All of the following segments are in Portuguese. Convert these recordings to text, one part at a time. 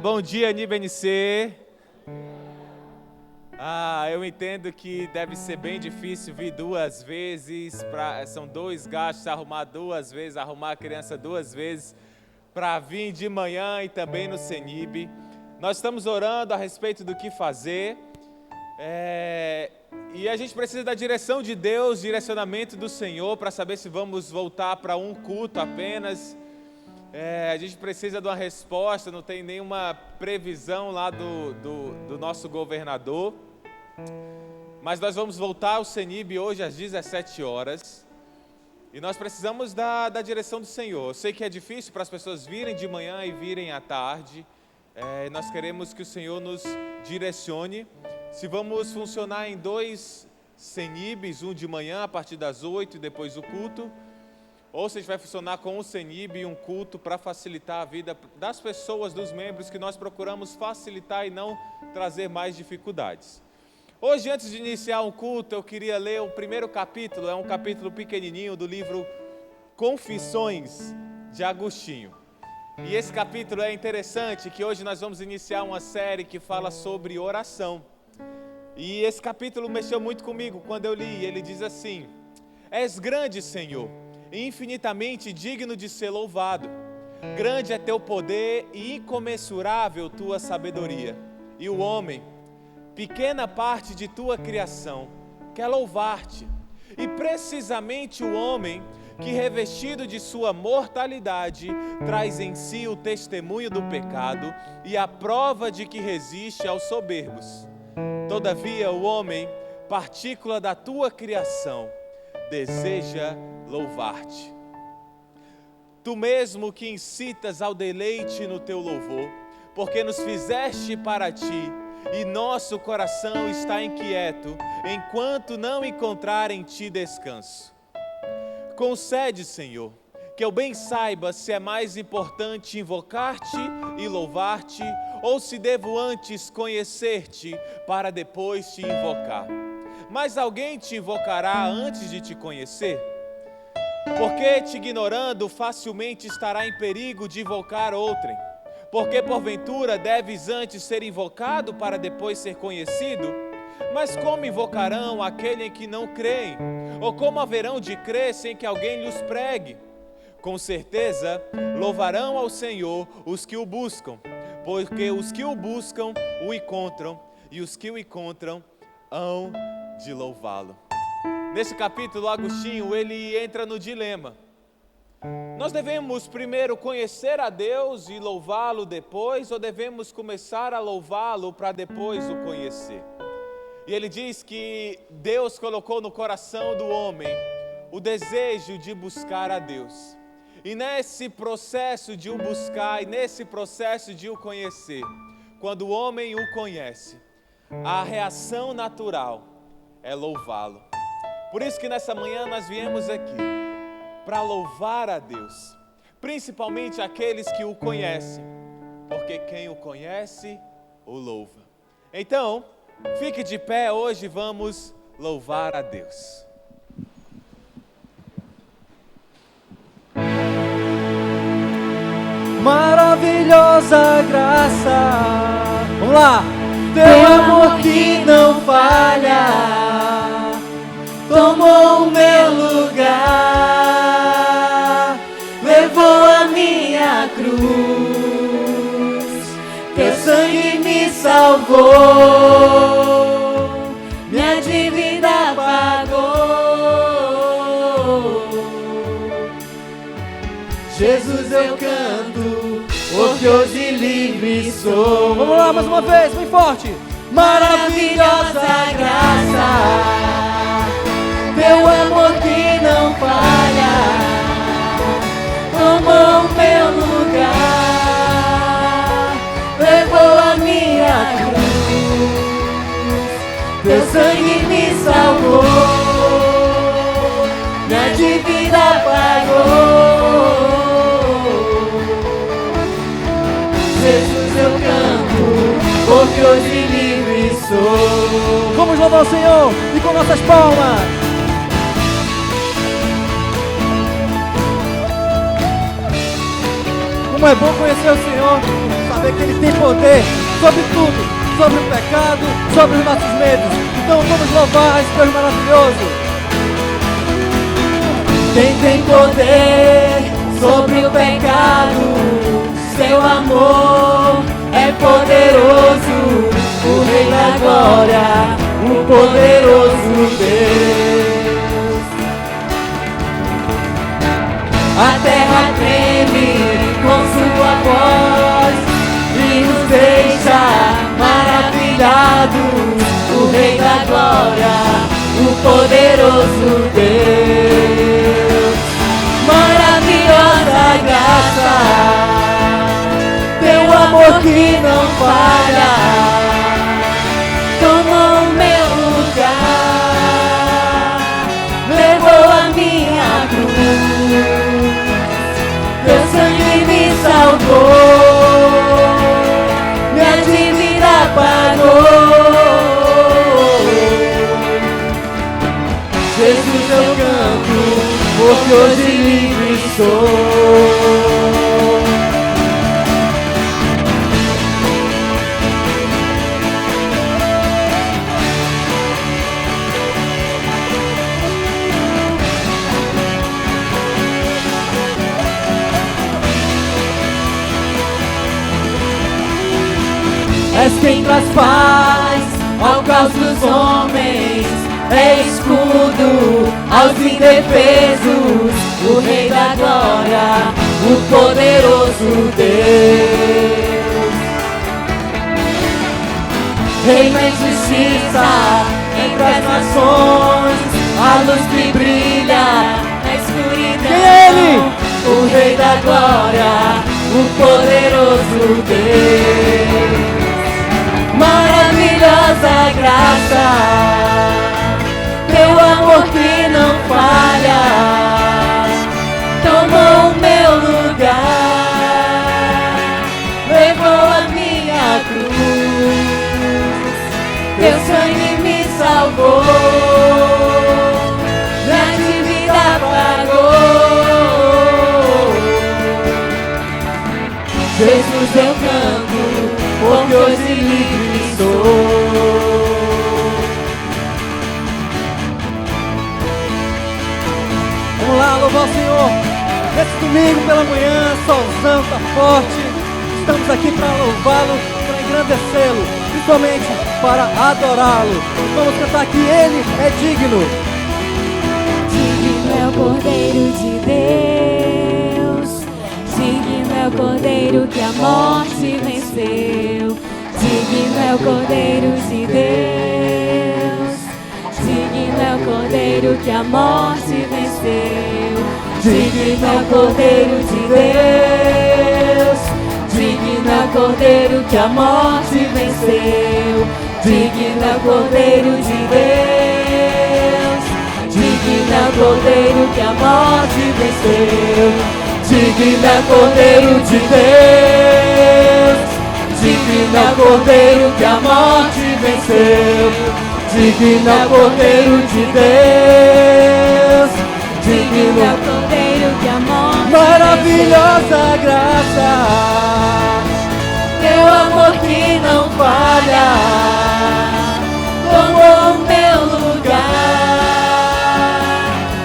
bom dia, NIBNC. Eu entendo que deve ser bem difícil vir duas vezes, são 2 gastos, arrumar 2 vezes, arrumar a criança 2 vezes, para vir de manhã e também no CENIB. Nós estamos orando a respeito do que fazer, e a gente precisa da direção de Deus, direcionamento do Senhor, para saber se vamos voltar para um culto apenas. A gente precisa de uma resposta, não tem nenhuma previsão lá do nosso governador. Mas nós vamos voltar ao CENIB hoje às 17 horas. E nós precisamos da direção do Senhor. Eu sei que é difícil para as pessoas virem de manhã e virem à tarde. Nós queremos que o Senhor nos direcione. Se vamos funcionar em 2 CENIBs, um de manhã a partir das 8 e depois o culto. Ou se a gente vai funcionar com um CENIB e um culto para facilitar a vida das pessoas, dos membros, que nós procuramos facilitar e não trazer mais dificuldades. Hoje, antes de iniciar um culto, eu queria ler o primeiro capítulo, é um capítulo pequenininho do livro Confissões de Agostinho. E esse capítulo é interessante, que hoje nós vamos iniciar uma série que fala sobre oração. E esse capítulo mexeu muito comigo quando eu li, ele diz assim: És grande, Senhor, e infinitamente digno de ser louvado. Grande é teu poder e incomensurável tua sabedoria. E o homem, pequena parte de tua criação, quer louvar-te. E precisamente o homem, que revestido de sua mortalidade, traz em si o testemunho do pecado e a prova de que resiste aos soberbos. Todavia o homem, partícula da tua criação, deseja louvar-te. Tu mesmo que incitas ao deleite no teu louvor, porque nos fizeste para ti, e nosso coração está inquieto, enquanto não encontrar em ti descanso. Concede, Senhor, que eu bem saiba se é mais importante invocar-te e louvar-te, ou se devo antes conhecer-te para depois te invocar. Mas alguém te invocará antes de te conhecer? Porque te ignorando, facilmente estará em perigo de invocar outrem. Porque porventura deves antes ser invocado para depois ser conhecido? Mas como invocarão aquele em que não creem? Ou como haverão de crer sem que alguém lhes pregue? Com certeza louvarão ao Senhor os que o buscam, porque os que o buscam o encontram, e os que o encontram hão de louvá-lo. Nesse capítulo, Agostinho, ele entra no dilema. Nós devemos primeiro conhecer a Deus e louvá-lo depois, ou devemos começar a louvá-lo para depois o conhecer? E ele diz que Deus colocou no coração do homem o desejo de buscar a Deus. E nesse processo de o buscar e nesse processo de o conhecer, quando o homem o conhece, a reação natural é louvá-lo. Por isso que nessa manhã nós viemos aqui para louvar a Deus, principalmente aqueles que o conhecem, porque quem o conhece, o louva. Então, fique de pé, hoje vamos louvar a Deus. Maravilhosa graça, vamos lá! Teu amor que não falha, tomou o meu lugar, levou a minha cruz, teu sangue me salvou, minha dívida pagou. Jesus, eu canto, porque hoje livre sou. Vamos lá, mais uma vez, bem forte. Maravilhosa graça, teu amor que não falha, tomou o meu lugar, levou a minha cruz, teu sangue me salvou, minha dívida pagou. Jesus, eu canto, porque hoje livre sou. Vamos louvar o Senhor e com nossas palmas. Como é bom conhecer o Senhor, saber saber que Ele tem poder sobre tudo, sobre o pecado, sobre os nossos medos. Então vamos louvar esse Deus maravilhoso. Quem tem poder sobre o pecado, seu amor é poderoso, o Rei da Glória, o poderoso Deus. A terra treme com sua voz e nos deixa maravilhados, o Rei da Glória, o poderoso Deus. Maravilhosa graça, teu amor que não falha, tomou o meu lugar, levou a minha cruz, teu sangue me salvou, minha dívida pagou. Jesus eu canto, porque hoje livre sou. És quem traz paz ao caos dos homens, é escudo aos indefesos, o Rei da Glória, o poderoso Deus. Reina em justiça entre as nações, a luz que brilha na escuridão. Quem é Ele? O Rei da Glória, o poderoso Deus. Maravilhosa graça, teu amor que não falha, tomou o meu lugar, levou a minha cruz, teu sangue me salvou, minha dívida pagou. Jesus eu canto, porque hoje livre sou. Vamos lá, louvar o Senhor. Nesse domingo pela manhã, solzão tá forte. Estamos aqui para louvá-lo, para engrandecê-lo, principalmente para adorá-lo. Vamos cantar que Ele é digno. Digno é o Cordeiro de Deus, digno é o Cordeiro que a morte venceu. Digno é o Cordeiro de Deus, digno é o Cordeiro que a morte venceu. Digno é o Cordeiro de Deus, digno é o Cordeiro que a morte venceu. Digno é o Cordeiro de Deus, digno é o Cordeiro que a morte venceu. Digno é o Cordeiro de Deus, digno é o Cordeiro que a morte venceu. Digno é o Cordeiro de Deus, digno é o Cordeiro que a morte Maravilhosa graça, teu amor que não falha, tomou o meu lugar,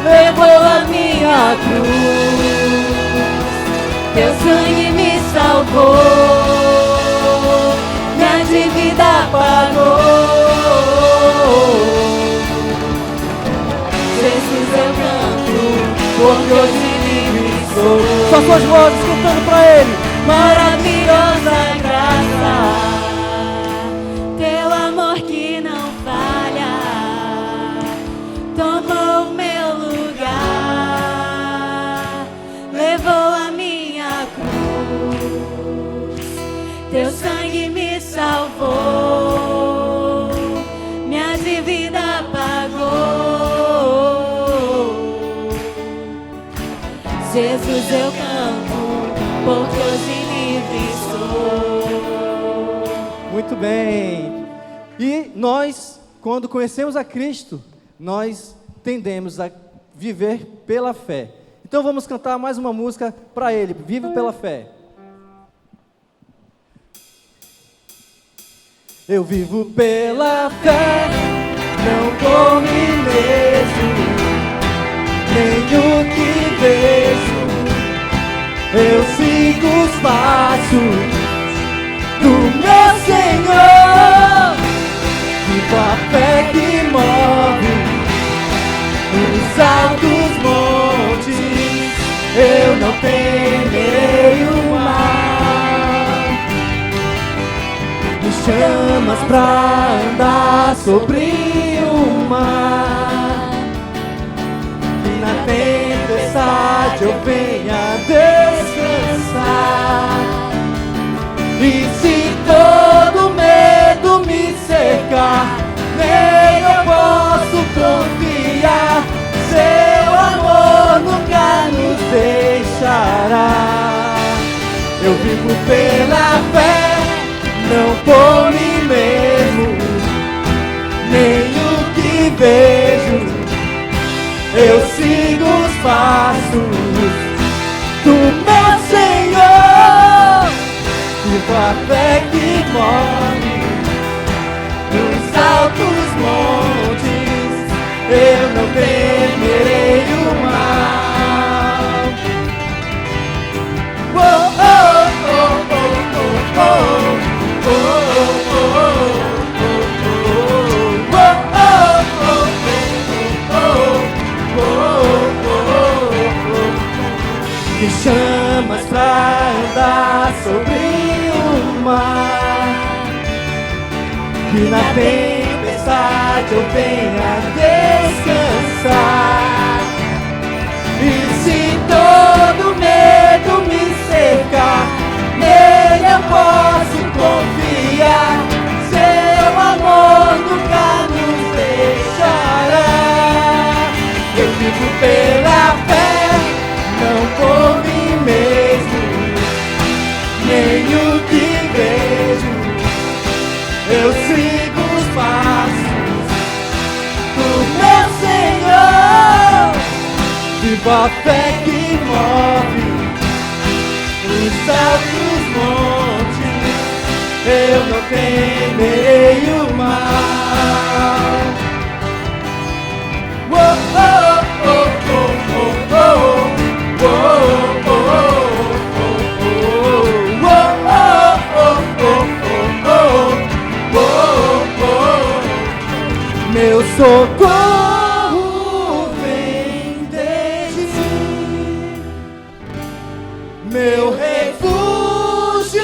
levou a minha cruz, teu sangue me salvou, minha dívida pagou. Jesus eu canto, porque hoje livre sou. só suas vozes cantando para Ele. Maravilhosa graça, teu amor que não falha, tomou o meu lugar, levou a minha cruz, teu sangue me salvou, minha dívida pagou. Jesus eu canto, porque hoje livre sou. Muito bem. E nós, quando conhecemos a Cristo, nós tendemos a viver pela fé. Então vamos cantar mais uma música para Ele. Vive pela fé. Eu vivo pela fé, não por mim mesmo, nem o que vejo. Eu sigo os passos do meu Senhor. Vivo a fé que move os altos montes. Eu não temerei o mal. Me chamas pra andar sobre o mar, que na tempestade eu venha descansar. E se todo medo me cercar, nele eu posso confiar. Seu amor nunca nos deixará. Eu vivo pela fé, não por mim mesmo, nem o que vejo. Eu sigo os passos do meu Senhor. Vivo a fé que move nos altos montes. Eu não temerei o mal. Oh, oh, oh, oh, oh, oh. Me chamas pra andar sobre o mar, que na tempestade eu venha descansar. E se todo medo me cercar, nele eu posso confiar. Seu amor nunca nos deixará. Eu vivo pela fé, não por mim mesmo, nem o que vejo. Eu sigo os passos do meu Senhor. Vivo a fé que move os altos montes. Eu não temerei o mal. Oh, oh, oh, oh, oh, oh. Meu socorro vem de ti, meu refúgio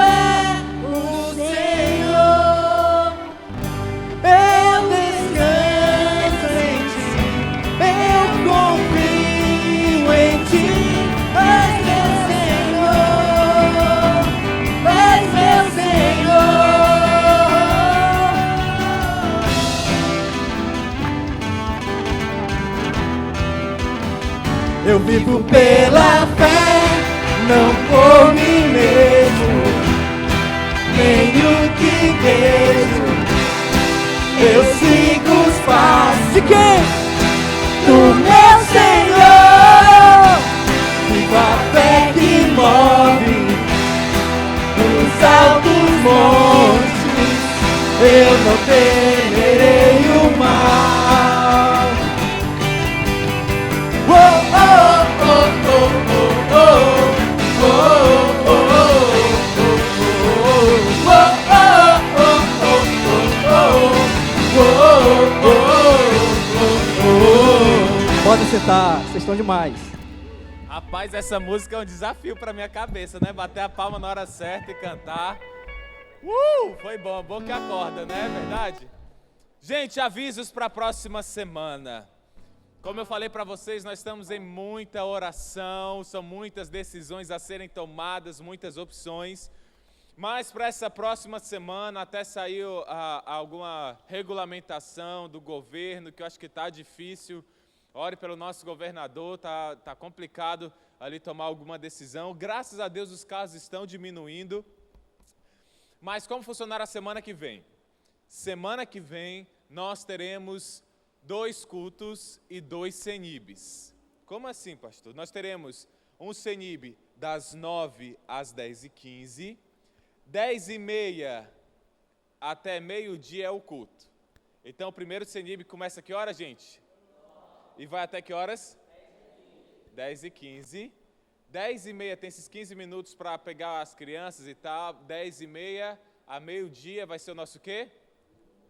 é o Senhor. Eu descanso em ti, eu confio em ti. És meu Senhor, és meu Senhor. Eu vivo pela fé, não por mim mesmo, nem o que vejo. Eu sigo os passos de quem? Do meu Senhor. Vivo a fé que move os altos montes. Eu não temerei o mal. Oh, oh, oh, oh, oh, oh, oh, Pode sentar, vocês estão demais. Rapaz, essa música é um desafio pra minha cabeça, né? Bater a palma na hora certa e cantar. Foi bom, bom que acorda, né? É verdade? Gente, avisos para a próxima semana. Como eu falei para vocês, nós estamos em muita oração, são muitas decisões a serem tomadas, muitas opções. Mas para essa próxima semana, até saiu alguma regulamentação do governo, que eu acho que está difícil. Ore pelo nosso governador, tá complicado ali tomar alguma decisão. Graças a Deus os casos estão diminuindo. Mas como funcionará a semana que vem? Semana que vem nós teremos 2 cultos e 2 CENIBs. Como assim, pastor? Nós teremos um CENIB das 9 às 10h15, 10h30 até meio-dia é o culto. Então, o primeiro Senib começa a que hora, gente? E vai até que horas? 10h15. 10h30 tem esses 15 minutos para pegar as crianças e tal. 10h30 a meio-dia vai ser o nosso quê?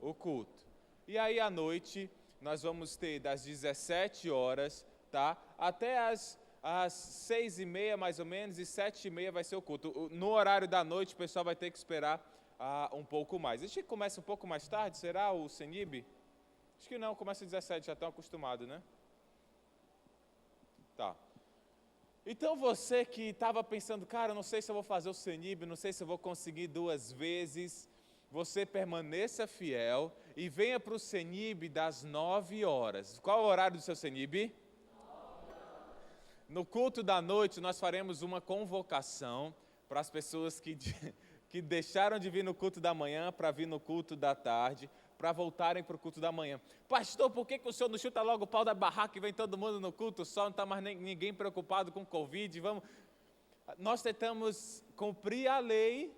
O culto. E aí à noite nós vamos ter das 17 horas, tá? Até às 6h30 mais ou menos, e 7h30 vai ser o culto. No horário da noite o pessoal vai ter que esperar um pouco mais. A gente começa um pouco mais tarde, será o Senib? Acho que não, começa às 17, já estão acostumados, né? Tá. Então você que estava pensando, cara, não sei se eu vou fazer o Senib, não sei se eu vou conseguir 2 vezes, você permaneça fiel e venha para o Senib das 9 horas. Qual é o horário do seu Senib? No culto da noite nós faremos uma convocação para as pessoas que deixaram de vir no culto da manhã para vir no culto da tarde, para voltarem para o culto da manhã. Pastor, por que o senhor não chuta logo o pau da barraca e vem todo mundo no culto só, não está mais ninguém preocupado com Covid? Nós tentamos cumprir a lei,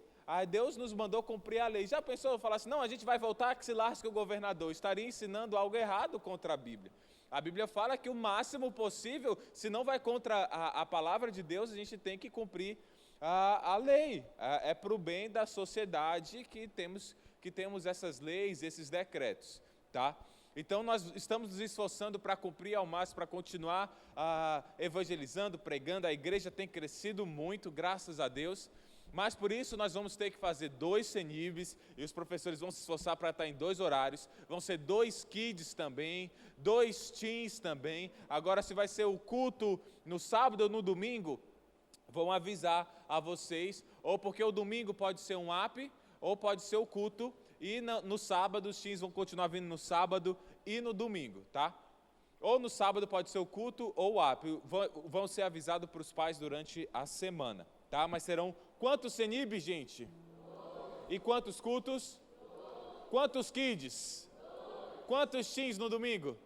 Deus nos mandou cumprir a lei. Já pensou, falar assim, não, a gente vai voltar que se lasque o governador, estaria ensinando algo errado contra a Bíblia. A Bíblia fala que o máximo possível, se não vai contra a palavra de Deus, a gente tem que cumprir a lei. É para o bem da sociedade que temos essas leis, esses decretos, tá? Então nós estamos nos esforçando para cumprir ao máximo, para continuar evangelizando, pregando. A igreja tem crescido muito, graças a Deus, mas por isso nós vamos ter que fazer 2 Senibs, e os professores vão se esforçar para estar em 2 horários, vão ser 2 kids também, 2 teens também. Agora, se vai ser o culto no sábado ou no domingo, vão avisar a vocês, ou porque o domingo pode ser um app, ou pode ser o culto, e no sábado os teens vão continuar vindo no sábado e no domingo, tá? Ou no sábado pode ser o culto ou o app, vão ser avisados para os pais durante a semana, tá? Mas serão quantos Senibs, gente? E quantos cultos? Quantos kids? Quantos teens no domingo?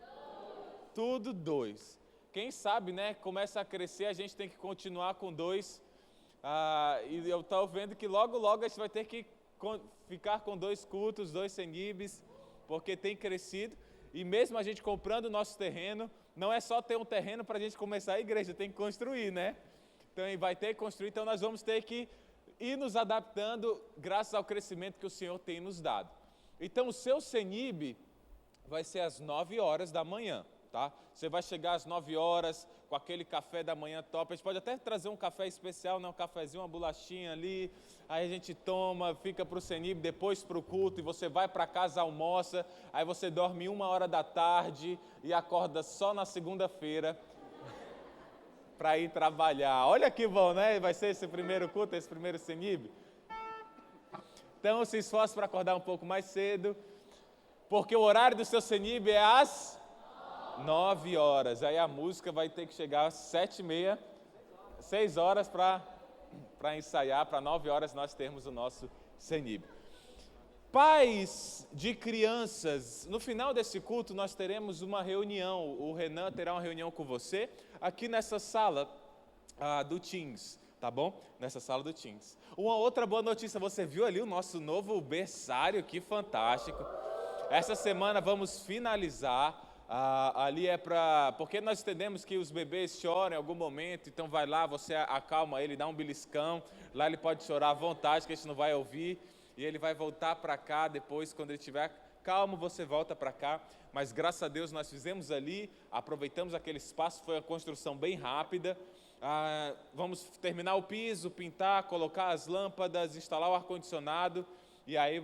Tudo 2. Quem sabe, né, começa a crescer, a gente tem que continuar com 2, e eu estou vendo que logo a gente vai ter que ficar com 2 cultos, 2 Senibs, porque tem crescido, e mesmo a gente comprando o nosso terreno, não é só ter um terreno para a gente começar a igreja, tem que construir, né? Então vai ter que construir, então nós vamos ter que ir nos adaptando graças ao crescimento que o Senhor tem nos dado. Então o seu Senib vai ser às 9 horas da manhã. Tá? Você vai chegar às 9 horas com aquele café da manhã top. A gente pode até trazer um café especial, né? Um cafezinho, uma bolachinha ali. Aí a gente toma, fica para o Senib, depois para o culto, e você vai para casa, almoça. Aí você dorme 1 hora da tarde e acorda só na segunda-feira para ir trabalhar. Olha que bom, né? Vai ser esse primeiro culto, esse primeiro Senib. Então se esforce para acordar um pouco mais cedo, porque o horário do seu Senib é às 9 horas, aí a música vai ter que chegar às 7h30, 6 horas para ensaiar, para 9 horas nós termos o nosso Senib. Pais de crianças, no final desse culto nós teremos uma reunião, o Renan terá uma reunião com você, aqui nessa sala do Teens, tá bom? Nessa sala do Teens. Uma outra boa notícia, você viu ali o nosso novo berçário, que fantástico. Essa semana vamos finalizar. Ali é porque nós entendemos que os bebês choram em algum momento, então vai lá, você acalma ele, dá um beliscão, lá ele pode chorar à vontade, que a gente não vai ouvir, e ele vai voltar para cá depois, quando ele estiver calmo, você volta para cá. Mas graças a Deus nós fizemos ali, aproveitamos aquele espaço, foi uma construção bem rápida. Vamos terminar o piso, pintar, colocar as lâmpadas, instalar o ar-condicionado, e aí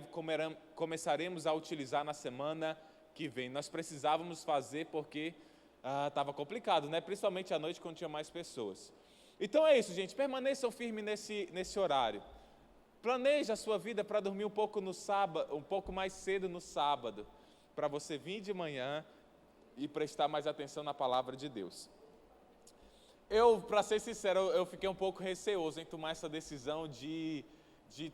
começaremos a utilizar na semana que vem. Nós precisávamos fazer porque estava complicado, né? Principalmente à noite, quando tinha mais pessoas. Então é isso, gente. Permaneçam firmes nesse horário. Planeje a sua vida para dormir um pouco no sábado, um pouco mais cedo no sábado, para você vir de manhã e prestar mais atenção na palavra de Deus. Para ser sincero, eu fiquei um pouco receoso em tomar essa decisão de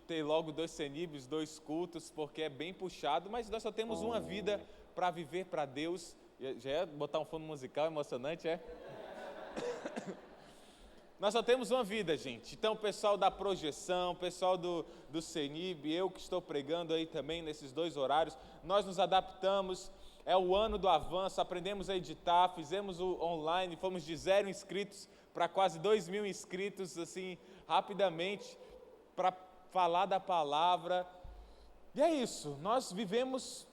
ter logo 2 Senibs, 2 cultos, porque é bem puxado, mas nós só temos uma vida para viver para Deus. Já é botar um fundo musical emocionante, é? Nós só temos uma vida, gente. Então, o pessoal da projeção, o pessoal do CENIB, eu que estou pregando aí também nesses 2 horários, nós nos adaptamos. É o ano do avanço, aprendemos a editar, fizemos o online, fomos de 0 inscritos para quase 2.000 inscritos, assim, rapidamente, para falar da palavra. E é isso, nós vivemos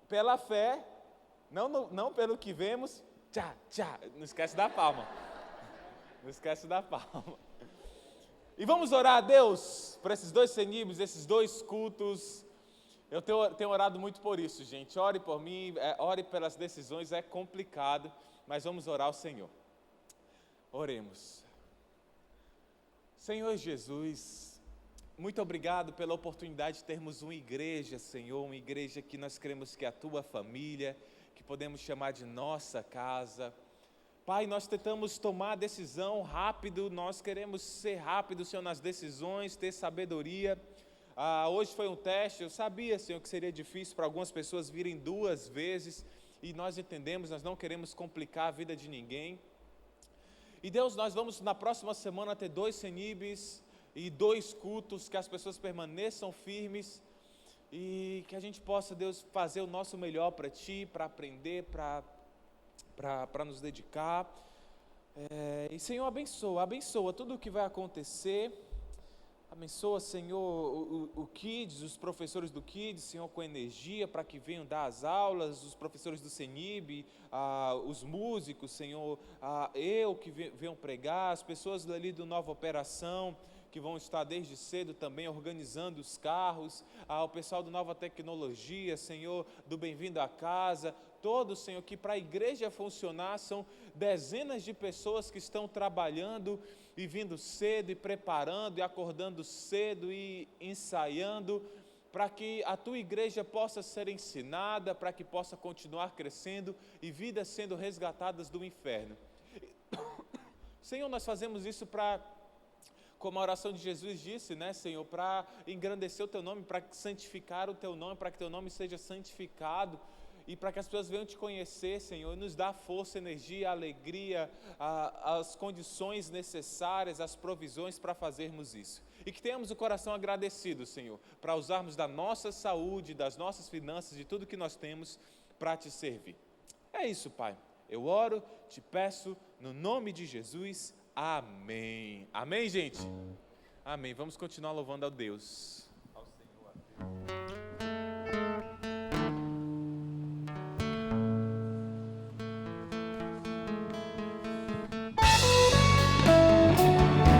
pela fé, não pelo que vemos. Não esquece da palma. Não esquece da palma. E vamos orar a Deus por esses 2 CENIBs, esses 2 cultos. Eu tenho orado muito por isso, gente. Ore por mim, ore pelas decisões, é complicado, mas vamos orar ao Senhor. Oremos. Senhor Jesus, muito obrigado pela oportunidade de termos uma igreja, Senhor, uma igreja que nós queremos que é a Tua família, que podemos chamar de nossa casa. Pai, nós tentamos tomar decisão rápido, nós queremos ser rápidos, Senhor, nas decisões, ter sabedoria. Hoje foi um teste, eu sabia, Senhor, que seria difícil para algumas pessoas virem 2 vezes, e nós entendemos, nós não queremos complicar a vida de ninguém. E Deus, nós vamos na próxima semana ter 2 CENIBs e 2 cultos, que as pessoas permaneçam firmes, e que a gente possa, Deus, fazer o nosso melhor para Ti, para aprender, para nos dedicar. E Senhor, abençoa tudo o que vai acontecer. Abençoa, Senhor, o Kids, os professores do Kids, Senhor, com energia para que venham dar as aulas, os professores do CENIB, os músicos, Senhor, eu que venham pregar, as pessoas ali do Nova Operação, que vão estar desde cedo também organizando os carros, o pessoal do Nova Tecnologia, Senhor, do Bem-vindo à Casa, todos, Senhor, que para a igreja funcionar são dezenas de pessoas que estão trabalhando e vindo cedo e preparando e acordando cedo e ensaiando para que a Tua igreja possa ser ensinada, para que possa continuar crescendo e vidas sendo resgatadas do inferno. Senhor, nós fazemos isso como a oração de Jesus disse, né, Senhor, para engrandecer o Teu nome, para santificar o Teu nome, para que Teu nome seja santificado e para que as pessoas venham Te conhecer, Senhor, e nos dá força, energia, alegria, as condições necessárias, as provisões para fazermos isso. E que tenhamos o coração agradecido, Senhor, para usarmos da nossa saúde, das nossas finanças, de tudo que nós temos para Te servir. É isso, Pai. Eu oro, Te peço, no nome de Jesus. Amém. Amém, gente? Amém. Vamos continuar louvando a Deus. Ao Senhor.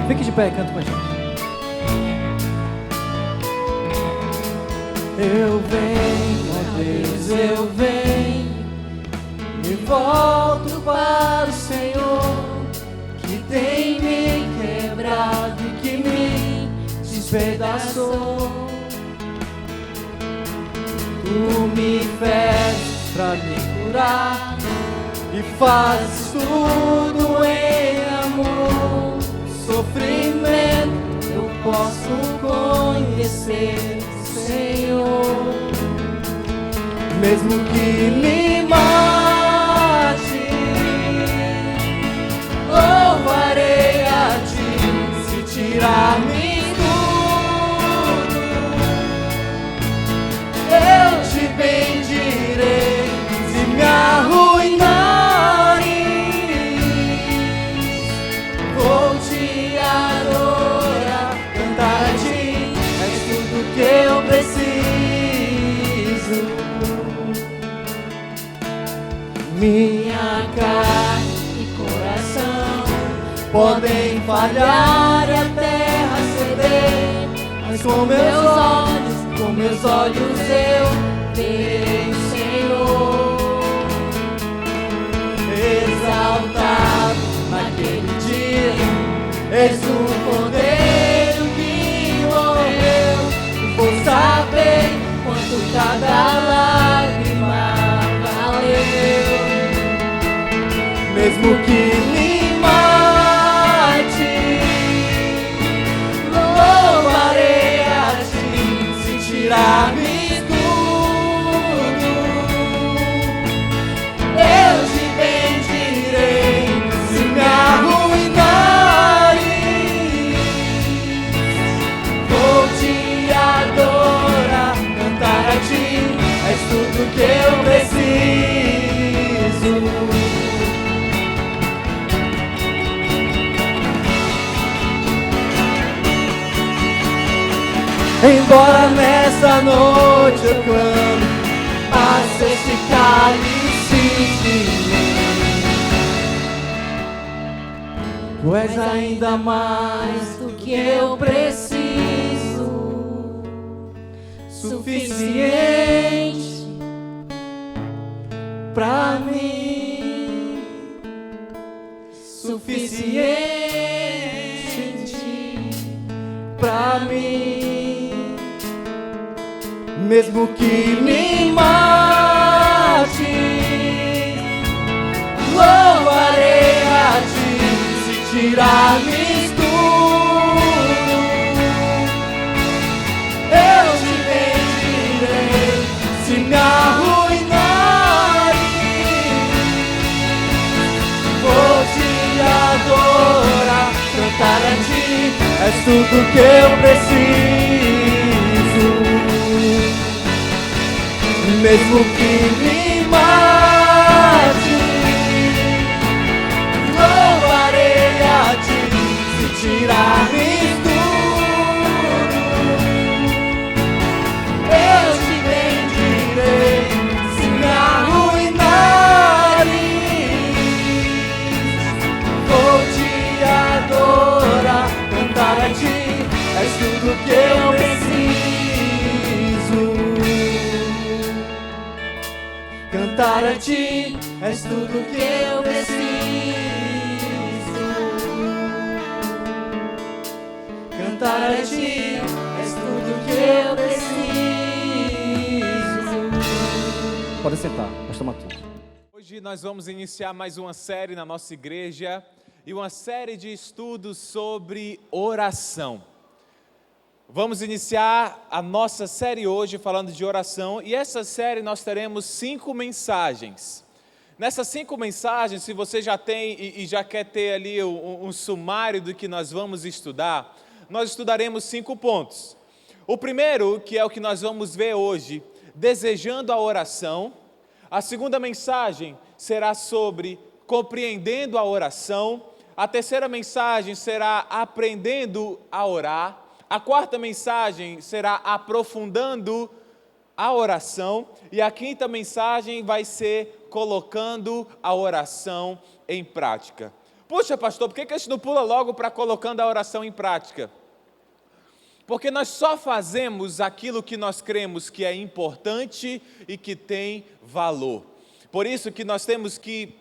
Fique de pé e canta com a gente. Eu venho, ó Deus, eu venho e volto para o Senhor, que tem me quebrado e que me despedaçou. Tu me fez pra me curar e fazes tudo em amor. Sofrimento eu posso conhecer, Senhor, mesmo que me mate, louvarei a Ti. Se tirar-me tudo, eu Te bendirei. Se me arruinares, vou Te adorar, cantar a Ti, és tudo que eu preciso. Minha carne e coração podem falhar e a terra ceder, mas com meus olhos eu verei o Senhor, exaltado naquele dia. És o Cordeiro que morreu, vou saber quanto cada lágrima valeu. Mesmo que me mate, louvarei a Ti. Se tirar-me tudo, eu Te bendirei. Se me arruinar, embora nessa noite eu clame, passa esse cálice de mim. Tu és ainda mais do que eu preciso, suficiente pra mim, suficiente pra mim. Mesmo que me mate, louvarei a ti. Se tirar-me escuro, eu te bendirei. Se me arruinares, vou te adorar, cantar a ti. És tudo que eu preciso. Mesmo que me mate, louvarei a ti. Se tirar-me escuro, eu te bendirei. Se me arruinares, vou te adorar, cantar a ti. És tudo que eu preciso. Cantar a ti, és tudo que eu preciso. Cantar a ti, és tudo que eu preciso. Pode sentar, pastor Matheus. Hoje nós vamos iniciar mais uma série na nossa igreja e uma série de estudos sobre oração. Vamos iniciar a nossa série hoje falando de oração, e essa série nós teremos 5 mensagens. Nessas 5 mensagens, se você já tem e já quer ter ali um sumário do que nós vamos estudar, nós estudaremos 5 pontos. O primeiro, que é o que nós vamos ver hoje, desejando a oração. A segunda mensagem será sobre compreendendo a oração. A terceira mensagem será aprendendo a orar. A quarta mensagem será aprofundando a oração. E a quinta mensagem vai ser colocando a oração em prática. Puxa, pastor, por que a gente não pula logo para colocando a oração em prática? Porque nós só fazemos aquilo que nós cremos que é importante e que tem valor. Por isso que nós temos que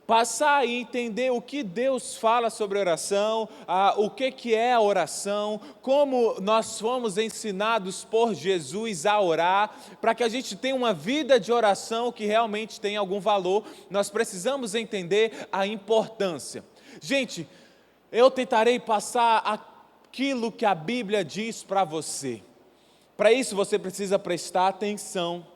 passar e entender o que Deus fala sobre oração, o que é a oração, como nós fomos ensinados por Jesus a orar, para que a gente tenha uma vida de oração que realmente tenha algum valor, nós precisamos entender a importância. Gente, eu tentarei passar aquilo que a Bíblia diz para você. Para isso você precisa prestar atenção.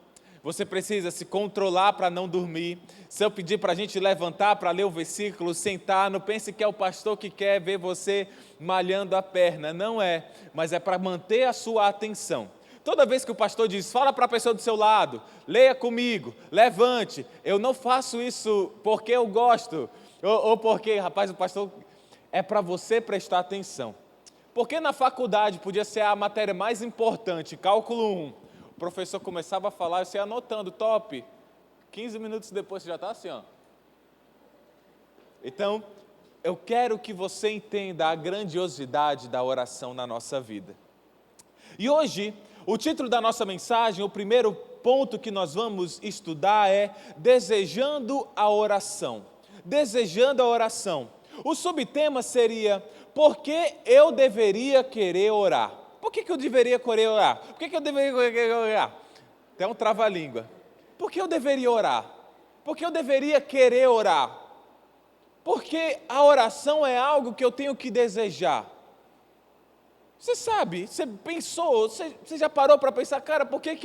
Você precisa se controlar para não dormir. Se eu pedir para a gente levantar para ler o versículo, sentar, não pense que é o pastor que quer ver você malhando a perna. Não é, mas é para manter a sua atenção. Toda vez que o pastor diz, fala para a pessoa do seu lado, leia comigo, levante. Eu não faço isso porque eu gosto, ou porque, rapaz, o pastor é para você prestar atenção. Porque na faculdade podia ser a matéria mais importante, cálculo 1. O professor começava a falar, você ia anotando, top. 15 minutos depois você já está assim, ó. Então, eu quero que você entenda a grandiosidade da oração na nossa vida. E hoje, o título da nossa mensagem, o primeiro ponto que nós vamos estudar é Desejando a Oração. Desejando a Oração. O subtema seria, por que eu deveria querer orar? Por que eu deveria querer orar? Por que eu deveria querer orar? Até um trava-língua. Por que eu deveria orar? Por que eu deveria querer orar? Porque a oração é algo que eu tenho que desejar. Você sabe, você pensou, você já parou para pensar, cara, por que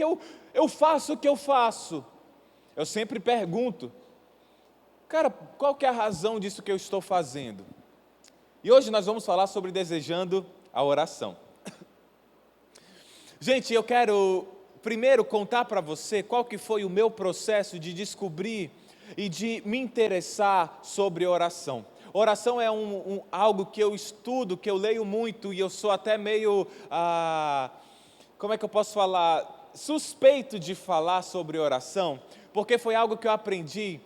eu faço o que eu faço? Eu sempre pergunto, cara, qual que é a razão disso que eu estou fazendo? E hoje nós vamos falar sobre desejando a oração. Gente, eu quero primeiro contar para você qual que foi o meu processo de descobrir e de me interessar sobre oração. Oração é algo que eu estudo, que eu leio muito e eu sou até meio como é que eu posso falar, suspeito de falar sobre oração, porque foi algo que eu aprendi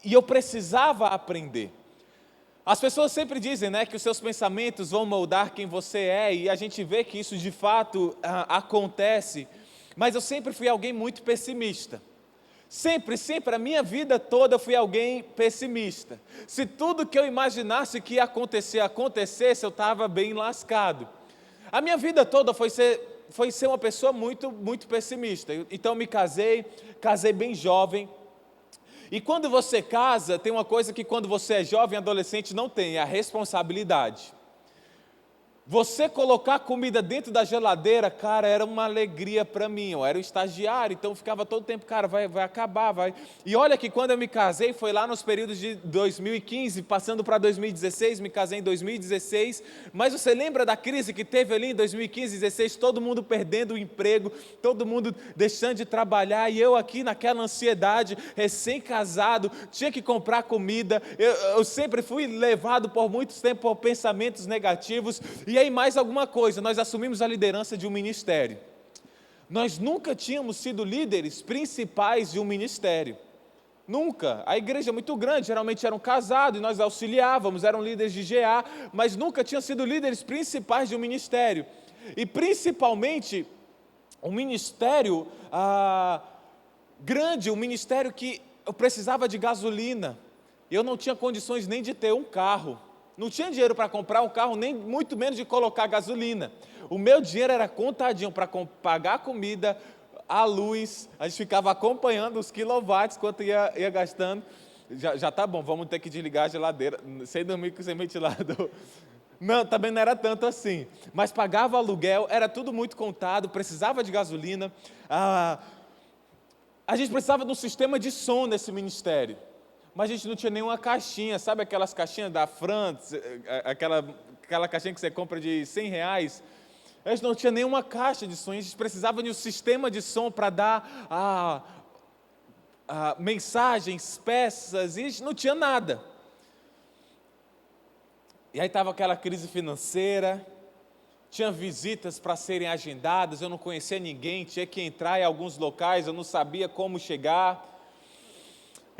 e eu precisava aprender. As pessoas sempre dizem, né, que os seus pensamentos vão moldar quem você é, e a gente vê que isso de fato acontece, mas eu sempre fui alguém muito pessimista. Sempre, a minha vida toda eu fui alguém pessimista. Se tudo que eu imaginasse que ia acontecer, acontecesse, eu estava bem lascado. A minha vida toda foi ser uma pessoa muito, muito pessimista. Então me casei bem jovem. E quando você casa, tem uma coisa que quando você é jovem, adolescente, não tem, é a responsabilidade. Você colocar comida dentro da geladeira, cara, era uma alegria para mim. Eu era um estagiário, então eu ficava todo tempo, cara, vai acabar, vai. E olha que quando eu me casei, foi lá nos períodos de 2015, passando para 2016, me casei em 2016. Mas você lembra da crise que teve ali em 2015, 2016? Todo mundo perdendo o emprego, todo mundo deixando de trabalhar, e eu aqui naquela ansiedade, recém-casado, tinha que comprar comida. Eu sempre fui levado por muito tempo por pensamentos negativos. E aí mais alguma coisa, nós assumimos a liderança de um ministério. Nós nunca tínhamos sido líderes principais de um ministério. Nunca. A igreja é muito grande, geralmente eram casados e nós auxiliávamos, eram líderes de GA, mas nunca tinham sido líderes principais de um ministério. E principalmente um ministério grande, um ministério que eu precisava de gasolina. Eu não tinha condições nem de ter um carro. Não tinha dinheiro para comprar um carro, nem muito menos de colocar gasolina. O meu dinheiro era contadinho para pagar a comida, a luz. A gente ficava acompanhando os quilowatts, quanto ia gastando. Já tá bom, vamos ter que desligar a geladeira, sem dormir sem ventilador. Não, também não era tanto assim. Mas pagava aluguel, era tudo muito contado, precisava de gasolina. A gente precisava de um sistema de som nesse ministério. Mas a gente não tinha nenhuma caixinha, sabe aquelas caixinhas da France, aquela caixinha que você compra de R$100? A gente não tinha nenhuma caixa de som, a gente precisava de um sistema de som para dar mensagens, peças, e a gente não tinha nada. E aí estava aquela crise financeira, tinha visitas para serem agendadas, eu não conhecia ninguém, tinha que entrar em alguns locais, eu não sabia como chegar.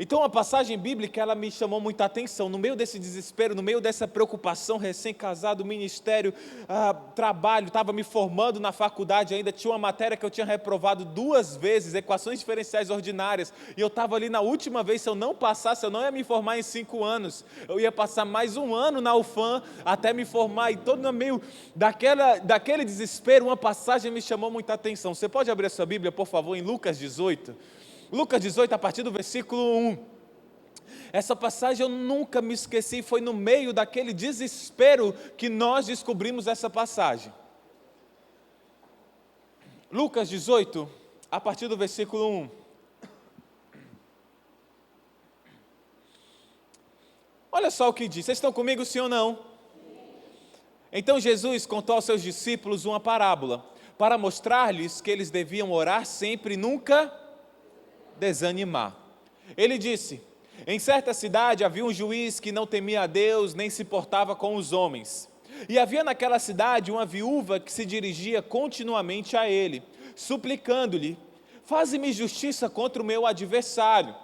Então a passagem bíblica, ela me chamou muita atenção, no meio desse desespero, no meio dessa preocupação, recém-casado, ministério, trabalho, estava me formando na faculdade ainda, tinha uma matéria que eu tinha reprovado 2 vezes, equações diferenciais ordinárias, e eu estava ali na última vez, se eu não passasse, eu não ia me formar em 5 anos, eu ia passar mais 1 ano na UFAM, até me formar, e todo no meio daquele desespero, uma passagem me chamou muita atenção. Você pode abrir a sua Bíblia, por favor, em Lucas 18? Lucas 18, a partir do versículo 1. Essa passagem eu nunca me esqueci, foi no meio daquele desespero que nós descobrimos essa passagem. Lucas 18, a partir do versículo 1. Olha só o que diz, vocês estão comigo, sim ou não? Então Jesus contou aos seus discípulos uma parábola, para mostrar-lhes que eles deviam orar sempre e nunca desanimar. Ele disse: em certa cidade havia um juiz que não temia a Deus, nem se portava com os homens. E havia naquela cidade uma viúva que se dirigia continuamente a ele, suplicando-lhe: faze-me justiça contra o meu adversário.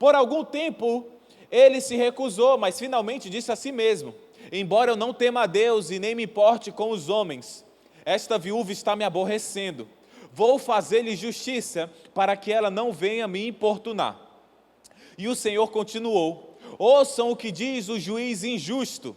Por algum tempo ele se recusou, mas finalmente disse a si mesmo: embora eu não tema a Deus e nem me importe com os homens, esta viúva está me aborrecendo. Vou fazer-lhe justiça, para que ela não venha me importunar. E o Senhor continuou: ouçam o que diz o juiz injusto.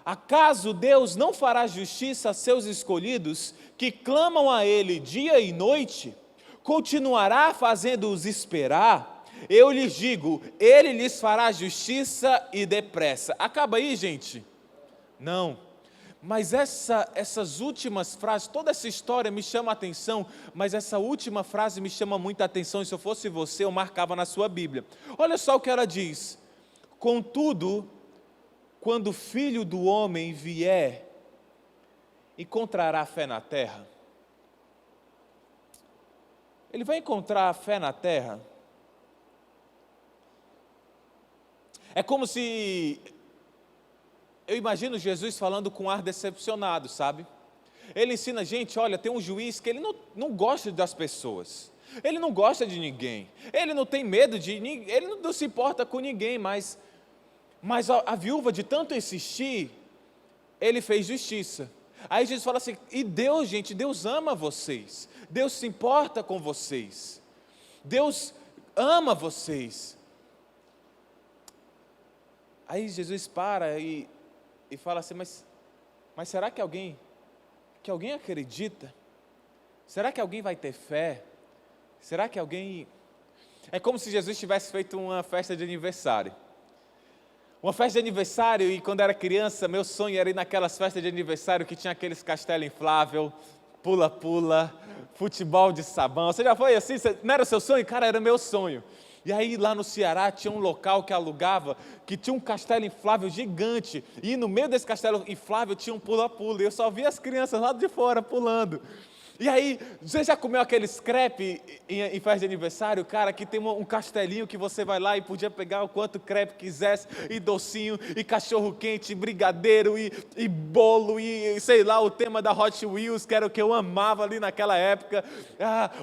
Acaso Deus não fará justiça a seus escolhidos, que clamam a Ele dia e noite? Continuará fazendo-os esperar? Eu lhes digo, Ele lhes fará justiça e depressa. Acaba aí, gente? Não. Mas essas últimas frases, toda essa história me chama a atenção, mas essa última frase me chama muita atenção, e se eu fosse você, eu marcava na sua Bíblia. Olha só o que ela diz: contudo, quando o Filho do Homem vier, encontrará fé na terra? Ele vai encontrar fé na terra? É como se... eu imagino Jesus falando com ar decepcionado, sabe? Ele ensina a gente, olha, tem um juiz que ele não gosta das pessoas. Ele não gosta de ninguém. Ele não tem medo de ninguém. Ele não se importa com ninguém, mas a viúva, de tanto insistir, ele fez justiça. Aí Jesus fala assim, e Deus, gente, Deus ama vocês. Deus se importa com vocês. Deus ama vocês. Aí Jesus para e fala assim, mas será que alguém acredita? Será que alguém vai ter fé? Será que alguém... É como se Jesus tivesse feito uma festa de aniversário. Uma festa de aniversário, e quando era criança, meu sonho era ir naquelas festas de aniversário que tinha aqueles castelos infláveis, pula-pula, futebol de sabão. Você já foi assim? Não era o seu sonho? Cara, era meu sonho. E aí lá no Ceará tinha um local que alugava, que tinha um castelo inflável gigante, e no meio desse castelo inflável tinha um pula-pula, e eu só via as crianças lá de fora pulando. E aí, você já comeu aqueles crepe em festa de aniversário, cara, que tem um castelinho que você vai lá e podia pegar o quanto crepe quisesse, e docinho, e cachorro quente, e brigadeiro, e bolo, e sei lá, o tema da Hot Wheels, que era o que eu amava ali naquela época,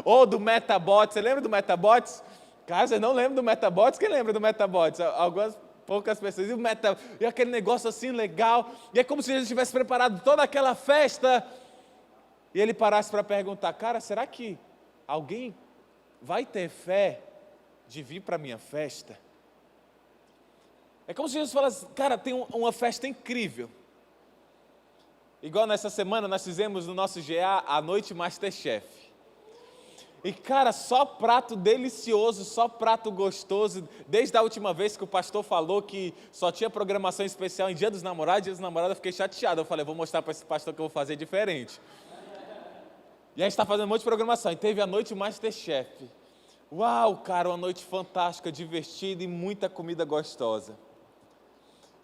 ou do Metabots. Você lembra do Metabots? Cara, você não lembra do Metabots? Quem lembra do Metabots? Algumas poucas pessoas. E aquele negócio assim legal, e é como se ele tivesse preparado toda aquela festa, e ele parasse para perguntar, cara, será que alguém vai ter fé de vir para a minha festa? É como se Jesus falasse, cara, tem uma festa incrível. Igual nessa semana nós fizemos no nosso GA a Noite Masterchef. E cara, só prato delicioso, só prato gostoso. Desde a última vez que o pastor falou que só tinha programação especial em Dia dos Namorados, eu fiquei chateado. Eu falei, vou mostrar para esse pastor que eu vou fazer diferente. E a gente está fazendo um monte de programação. E teve a Noite Masterchef. Uau, cara, uma noite fantástica, divertida e muita comida gostosa.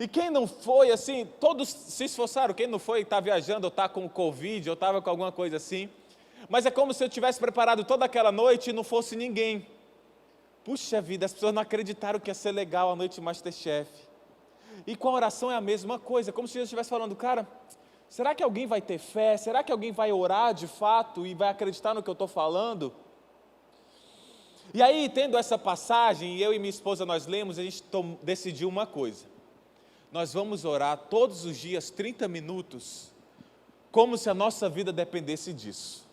E quem não foi, assim, todos se esforçaram. Quem não foi, está viajando, ou está com Covid, ou estava com alguma coisa assim. Mas é como se eu tivesse preparado toda aquela noite e não fosse ninguém. Puxa vida, as pessoas não acreditaram que ia ser legal a Noite Masterchef. E com a oração é a mesma coisa. Como se Jesus estivesse falando, cara... Será que alguém vai ter fé? Será que alguém vai orar de fato e vai acreditar no que eu estou falando? E aí, tendo essa passagem, eu e minha esposa nós lemos, a gente decidiu uma coisa. Nós vamos orar todos os dias 30 minutos, como se a nossa vida dependesse disso.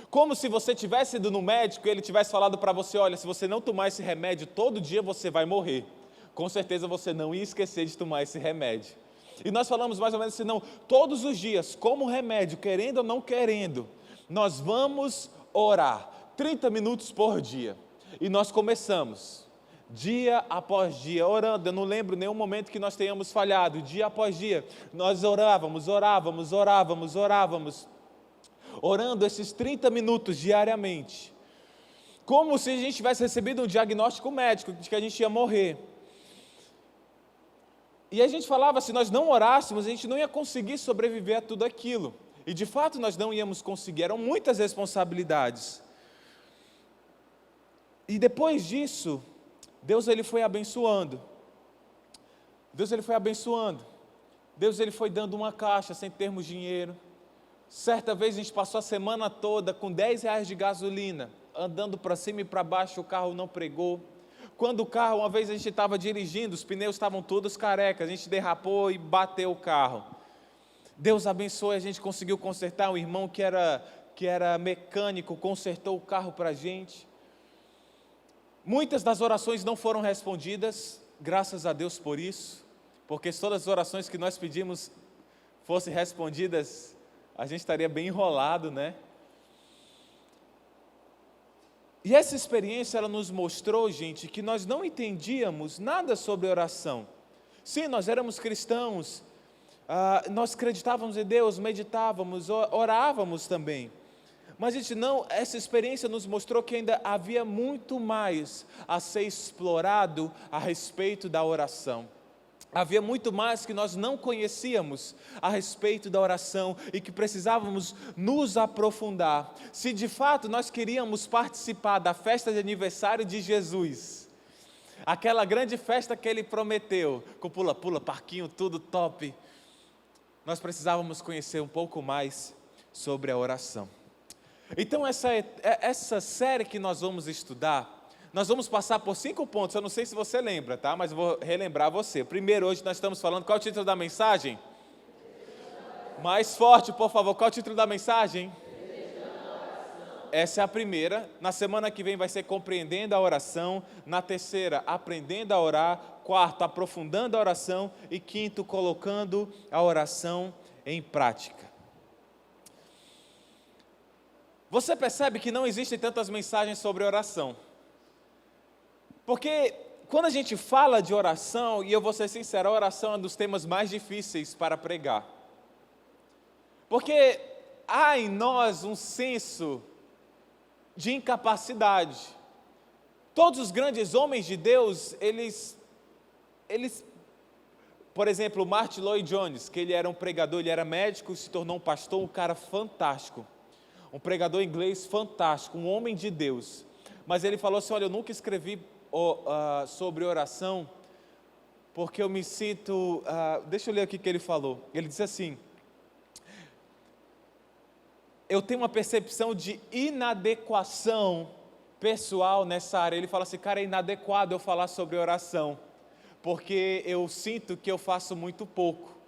Como se você tivesse ido no médico e ele tivesse falado para você, olha, se você não tomar esse remédio todo dia você vai morrer. Com certeza você não ia esquecer de tomar esse remédio. E nós falamos mais ou menos assim, não, todos os dias, como remédio, querendo ou não querendo, nós vamos orar 30 minutos por dia. E nós começamos, dia após dia, orando. Eu não lembro nenhum momento que nós tenhamos falhado, dia após dia. Nós orávamos, orando esses 30 minutos diariamente. Como se a gente tivesse recebido um diagnóstico médico de que a gente ia morrer. E a gente falava, se nós não orássemos, a gente não ia conseguir sobreviver a tudo aquilo. E de fato nós não íamos conseguir, eram muitas responsabilidades. E depois disso, Deus ele foi abençoando. Deus ele foi dando uma caixa sem termos dinheiro. Certa vez a gente passou a semana toda com R$10 de gasolina, andando para cima e para baixo, o carro não pregou. Quando o carro, uma vez a gente estava dirigindo, os pneus estavam todos carecas, a gente derrapou e bateu o carro. Deus abençoou, a gente conseguiu consertar. Um irmão que era mecânico consertou o carro para a gente. Muitas das orações não foram respondidas, graças a Deus por isso, porque se todas as orações que nós pedimos fossem respondidas, a gente estaria bem enrolado, né? E essa experiência, ela nos mostrou, gente, que nós não entendíamos nada sobre oração. Sim, nós éramos cristãos, nós acreditávamos em Deus, meditávamos, orávamos também. Mas, gente, não, essa experiência nos mostrou que ainda havia muito mais a ser explorado a respeito da oração. Havia muito mais que nós não conhecíamos a respeito da oração e que precisávamos nos aprofundar. Se de fato nós queríamos participar da festa de aniversário de Jesus, aquela grande festa que Ele prometeu, com pula-pula, parquinho, tudo top, nós precisávamos conhecer um pouco mais sobre a oração. Então essa série que nós vamos estudar, nós vamos passar por 5 pontos. Eu não sei se você lembra, tá? Mas eu vou relembrar você. Primeiro, hoje nós estamos falando, qual é o título da mensagem? Mais forte, por favor, qual é o título da mensagem? Essa é a primeira. Na semana que vem vai ser compreendendo a oração. Na terceira, aprendendo a orar. Quarto, aprofundando a oração. E quinto, colocando a oração em prática. Você percebe que não existem tantas mensagens sobre oração. Porque quando a gente fala de oração, e eu vou ser sincero, a oração é um dos temas mais difíceis para pregar. Porque há em nós um senso de incapacidade. Todos os grandes homens de Deus, eles por exemplo, Martin Lloyd Jones, que ele era um pregador, ele era médico, se tornou um pastor, um cara fantástico. Um pregador inglês fantástico, um homem de Deus. Mas ele falou assim, olha, eu nunca escrevi sobre oração, porque eu me sinto... deixa eu ler aqui o que ele falou. Ele disse assim, eu tenho uma percepção de inadequação pessoal nessa área. Ele fala assim, cara, é inadequado eu falar sobre oração, porque eu sinto que eu faço muito pouco.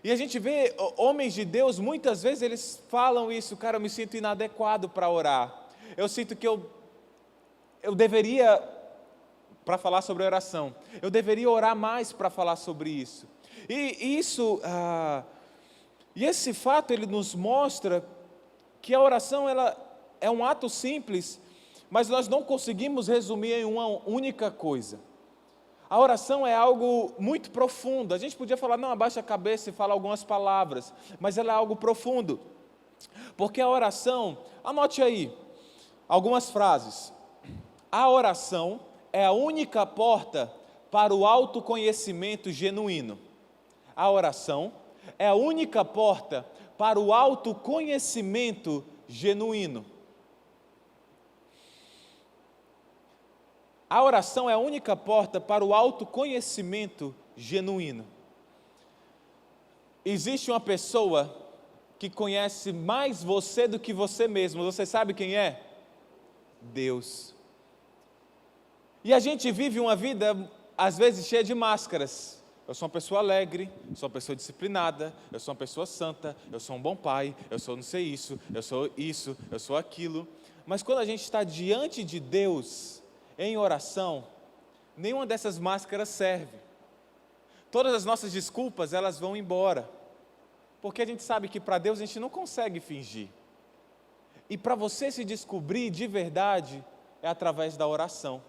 E a gente vê homens de Deus, muitas vezes eles falam isso, cara, eu me sinto inadequado para orar. Eu sinto que eu deveria, para falar sobre oração, eu deveria orar mais para falar sobre isso. E esse fato, ele nos mostra que a oração, ela é um ato simples, mas nós não conseguimos resumir em uma única coisa. A oração é algo muito profundo. A gente podia falar, não, abaixa a cabeça e fala algumas palavras, mas ela é algo profundo. Porque a oração, anote aí, algumas frases. A oração é a única porta para o autoconhecimento genuíno. A oração é a única porta para o autoconhecimento genuíno. A oração é a única porta para o autoconhecimento genuíno. Existe uma pessoa que conhece mais você do que você mesmo. Você sabe quem é? Deus. E a gente vive uma vida, às vezes, cheia de máscaras. Eu sou uma pessoa alegre, eu sou uma pessoa disciplinada, eu sou uma pessoa santa, eu sou um bom pai, eu sou não sei isso, eu sou aquilo. Mas quando a gente está diante de Deus, em oração, nenhuma dessas máscaras serve. Todas as nossas desculpas, elas vão embora. Porque a gente sabe que para Deus a gente não consegue fingir. E para você se descobrir de verdade, é através da oração.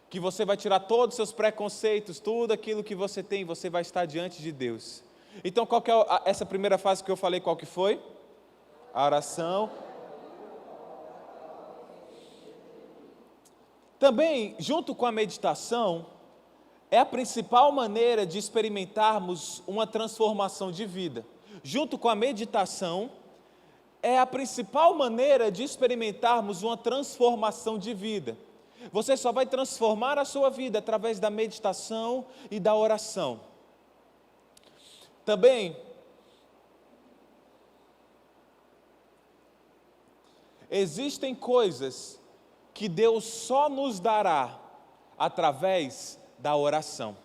Que você vai tirar todos os seus preconceitos, tudo aquilo que você tem, você vai estar diante de Deus. Então, qual que é essa primeira fase que eu falei, qual que foi? A oração. Também, junto com a meditação, é a principal maneira de experimentarmos uma transformação de vida. Junto com a meditação, é a principal maneira de experimentarmos uma transformação de vida. Você só vai transformar a sua vida através da meditação e da oração. Também, existem coisas que Deus só nos dará através da oração.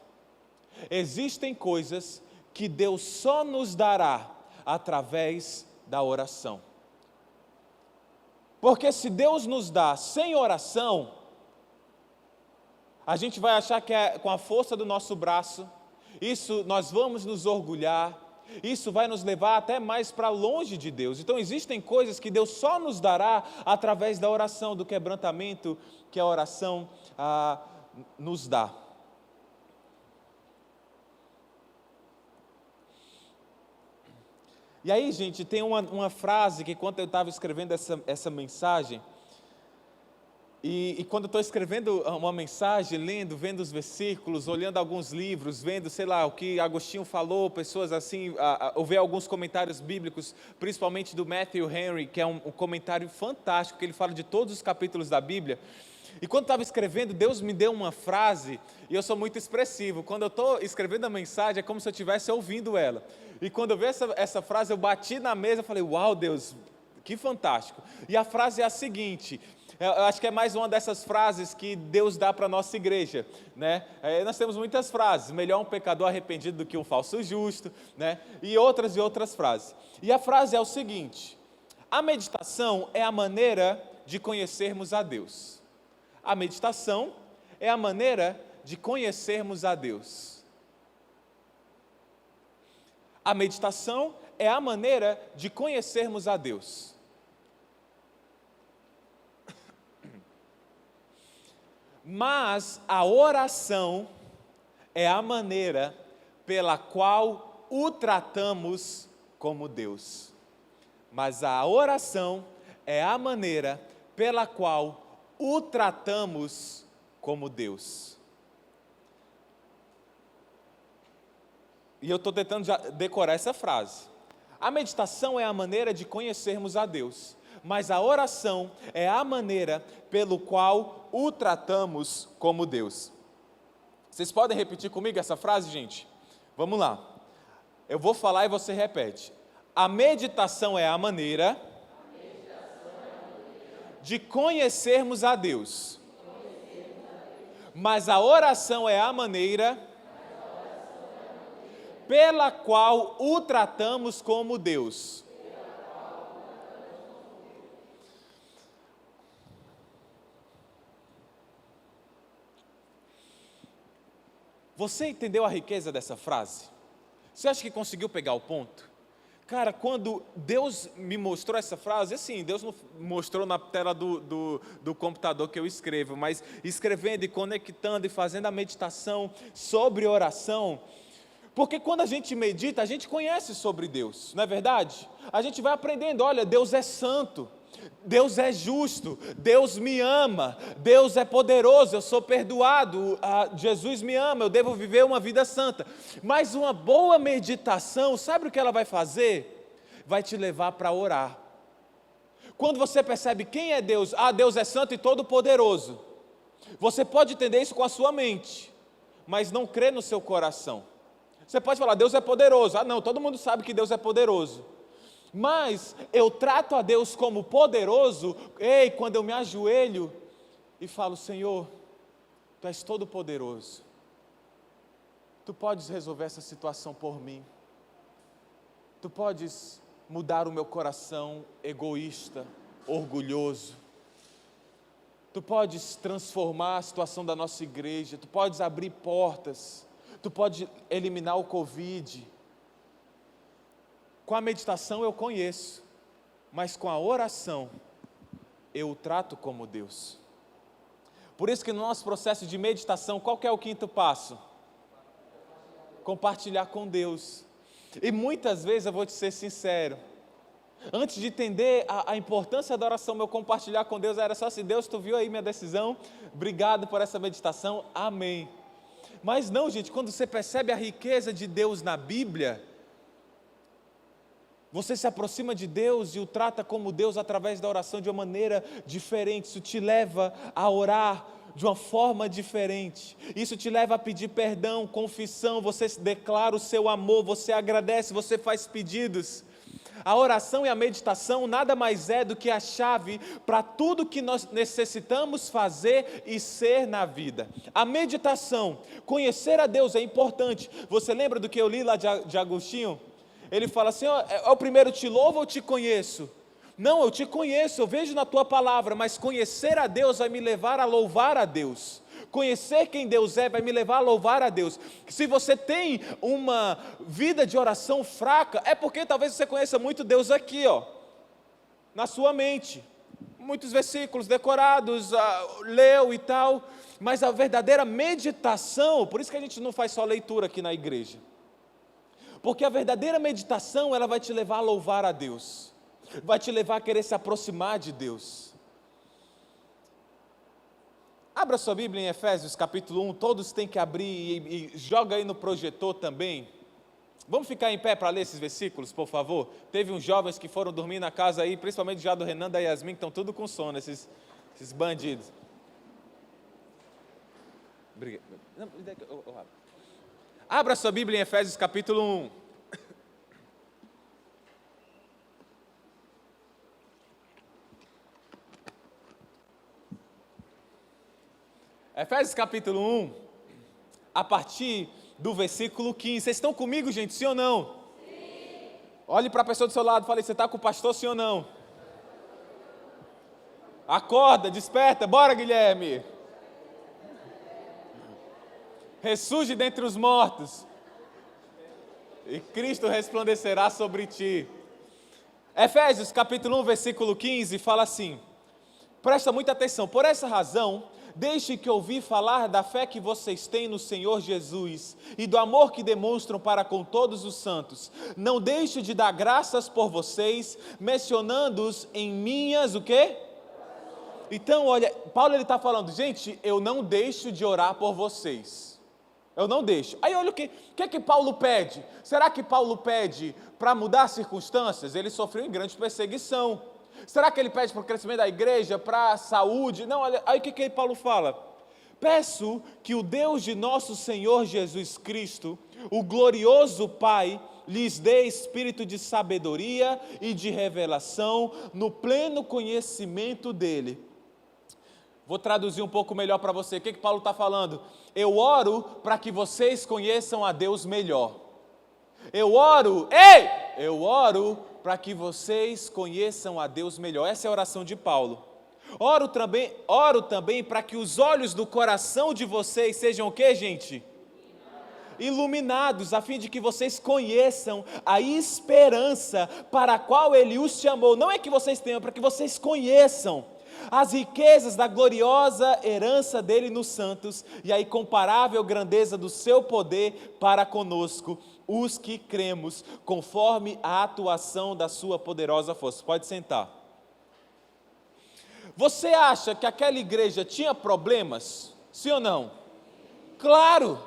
Existem coisas que Deus só nos dará através da oração. Porque se Deus nos dá sem oração, a gente vai achar que é com a força do nosso braço, isso nós vamos nos orgulhar, isso vai nos levar até mais para longe de Deus. Então existem coisas que Deus só nos dará através da oração, do quebrantamento que a oração nos dá. E aí, gente, tem uma frase que quando eu estava escrevendo essa mensagem, e quando eu estou escrevendo uma mensagem, lendo, vendo os versículos, olhando alguns livros, vendo, sei lá, o que Agostinho falou, pessoas assim, ouvir alguns comentários bíblicos, principalmente do Matthew Henry, que é um comentário fantástico, que ele fala de todos os capítulos da Bíblia. E quando estava escrevendo, Deus me deu uma frase, e eu sou muito expressivo. Quando eu estou escrevendo a mensagem, é como se eu estivesse ouvindo ela. E quando eu vi essa frase, eu bati na mesa e falei, uau, Deus, que fantástico. E a frase é a seguinte, eu acho que é mais uma dessas frases que Deus dá para a nossa igreja, né? Nós temos muitas frases, melhor um pecador arrependido do que um falso justo, né? E outras frases. E a frase é o seguinte, a meditação é a maneira de conhecermos a Deus. A meditação é a maneira de conhecermos a Deus. A meditação é a maneira de conhecermos a Deus. Mas a oração é a maneira pela qual o tratamos como Deus. Mas a oração é a maneira pela qual o tratamos como Deus. E eu estou tentando já decorar essa frase. A meditação é a maneira de conhecermos a Deus, mas a oração é a maneira pelo qual o tratamos como Deus. Vocês podem repetir comigo essa frase, gente? Vamos lá. Eu vou falar e você repete. A meditação é a maneira de conhecermos a Deus, mas a oração é a maneira pela qual o tratamos como Deus. Você entendeu a riqueza dessa frase? Você acha que conseguiu pegar o ponto? Cara, quando Deus me mostrou essa frase, assim, Deus não mostrou na tela do computador que eu escrevo, mas escrevendo e conectando e fazendo a meditação sobre oração, porque quando a gente medita, a gente conhece sobre Deus, não é verdade? A gente vai aprendendo, olha, Deus é santo, Deus é justo, Deus me ama, Deus é poderoso, eu sou perdoado, Jesus me ama, eu devo viver uma vida santa. Mas uma boa meditação, sabe o que ela vai fazer? Vai te levar para orar. Quando você percebe quem é Deus, Deus é santo e todo poderoso, você pode entender isso com a sua mente, mas não crê no seu coração. Você pode falar, Deus é poderoso, não, todo mundo sabe que Deus é poderoso. Mas eu trato a Deus como poderoso, quando eu me ajoelho e falo, Senhor, Tu és todo poderoso, Tu podes resolver essa situação por mim, Tu podes mudar o meu coração egoísta, orgulhoso, Tu podes transformar a situação da nossa igreja, Tu podes abrir portas, Tu podes eliminar o Covid. Com a meditação eu conheço, mas com a oração eu o trato como Deus. Por isso que no nosso processo de meditação, qual que é o quinto passo? Compartilhar com Deus. E muitas vezes, eu vou te ser sincero, antes de entender a importância da oração, meu compartilhar com Deus era só assim, Deus, Tu viu aí minha decisão? Obrigado por essa meditação, amém. Mas não, gente, quando você percebe a riqueza de Deus na Bíblia, você se aproxima de Deus e o trata como Deus através da oração de uma maneira diferente. Isso te leva a orar de uma forma diferente. Isso te leva a pedir perdão, confissão, você declara o seu amor, você agradece, você faz pedidos. A oração e a meditação nada mais é do que a chave para tudo que nós necessitamos fazer e ser na vida. A meditação, conhecer a Deus é importante. Você lembra do que eu li lá de Agostinho? Ele fala assim, eu primeiro te louvo ou te conheço? Não, eu te conheço, eu vejo na tua palavra, mas conhecer a Deus vai me levar a louvar a Deus. Conhecer quem Deus é vai me levar a louvar a Deus. Se você tem uma vida de oração fraca, é porque talvez você conheça muito Deus aqui, na sua mente. Muitos versículos decorados, leu e tal, mas a verdadeira meditação, por isso que a gente não faz só leitura aqui na igreja. Porque a verdadeira meditação, ela vai te levar a louvar a Deus, vai te levar a querer se aproximar de Deus. Abra sua Bíblia em Efésios capítulo 1, todos têm que abrir e joga aí no projetor também. Vamos ficar em pé para ler esses versículos, por favor? Teve uns jovens que foram dormir na casa aí, principalmente já do Renan, da Yasmin, que estão tudo com sono, esses bandidos. Não, abra sua Bíblia em Efésios capítulo 1. Efésios capítulo 1, a partir do versículo 15. Vocês estão comigo, gente, sim ou não? Sim. Olhe para a pessoa do seu lado e fale, você está com o pastor, sim ou não? Acorda, desperta, bora, Guilherme. Ressurge dentre os mortos, e Cristo resplandecerá sobre ti. Efésios capítulo 1, versículo 15, fala assim, presta muita atenção, por essa razão, deixe que ouvi falar da fé que vocês têm no Senhor Jesus e do amor que demonstram para com todos os santos. Não deixe de dar graças por vocês, mencionando-os em minhas, o quê? Então, olha, Paulo está falando, gente, eu não deixo de orar por vocês. Eu não deixo. Aí olha o que Paulo pede. Será que Paulo pede para mudar as circunstâncias? Ele sofreu em grande perseguição. Será que ele pede para o crescimento da igreja, para a saúde? Não, olha, aí o que Paulo fala? Peço que o Deus de nosso Senhor Jesus Cristo, o glorioso Pai, lhes dê espírito de sabedoria e de revelação no pleno conhecimento dele. Vou traduzir um pouco melhor para você. O que Paulo está falando? Eu oro para que vocês conheçam a Deus melhor. Eu oro para que vocês conheçam a Deus melhor. Essa é a oração de Paulo. Oro também para que os olhos do coração de vocês sejam o quê, gente? Iluminados, a fim de que vocês conheçam a esperança para a qual Ele os chamou. Não é que vocês tenham, é para que vocês conheçam as riquezas da gloriosa herança dele nos santos e a incomparável grandeza do seu poder para conosco, os que cremos, conforme a atuação da sua poderosa força. Pode sentar. Você acha que aquela igreja tinha problemas? Sim ou não? Claro!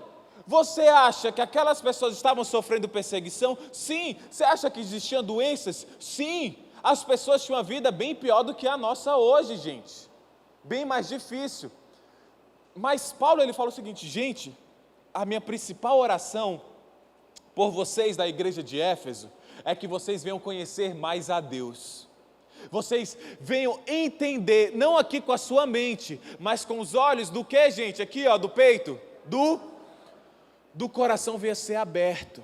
Você acha que aquelas pessoas estavam sofrendo perseguição? Sim! Você acha que existiam doenças? Sim! As pessoas tinham uma vida bem pior do que a nossa hoje, gente. Bem mais difícil. Mas Paulo, ele fala o seguinte, gente, a minha principal oração por vocês da igreja de Éfeso é que vocês venham conhecer mais a Deus. Vocês venham entender, não aqui com a sua mente, mas com os olhos do que, gente? Aqui, ó, do peito, do coração venha ser aberto.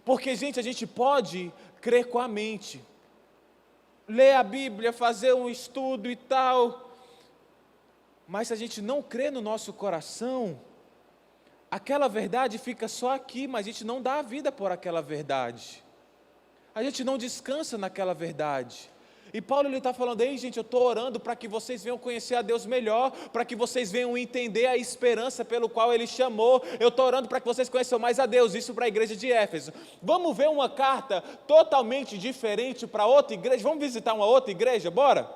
Porque, gente, a gente pode crer com a mente, ler a Bíblia, fazer um estudo e tal, mas se a gente não crê no nosso coração, aquela verdade fica só aqui, mas a gente não dá a vida por aquela verdade, a gente não descansa naquela verdade. E Paulo está falando, ei gente, eu estou orando para que vocês venham conhecer a Deus melhor, para que vocês venham entender a esperança pelo qual Ele chamou, eu estou orando para que vocês conheçam mais a Deus, isso para a igreja de Éfeso. Vamos ver uma carta totalmente diferente para outra igreja, vamos visitar uma outra igreja, bora?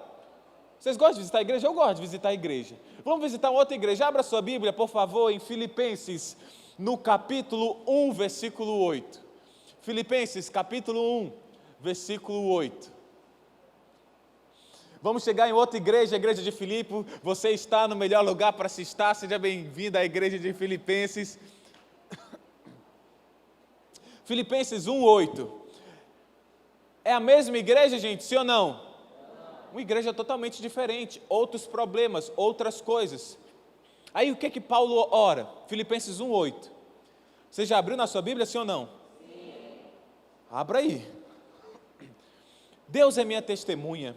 Vocês gostam de visitar a igreja? Eu gosto de visitar a igreja. Vamos visitar uma outra igreja, abra sua Bíblia, por favor, em Filipenses, no capítulo 1, versículo 8. Filipenses, capítulo 1, versículo 8. Vamos chegar em outra igreja, a igreja de Filipe. Você está no melhor lugar para se estar. Seja bem-vindo à igreja de Filipenses. Filipenses 1:8. É a mesma igreja, gente? Sim ou não? Uma igreja totalmente diferente. Outros problemas, outras coisas. Aí o que Paulo ora? Filipenses 1:8. Você já abriu na sua Bíblia, sim ou não? Sim. Abra aí. Deus é minha testemunha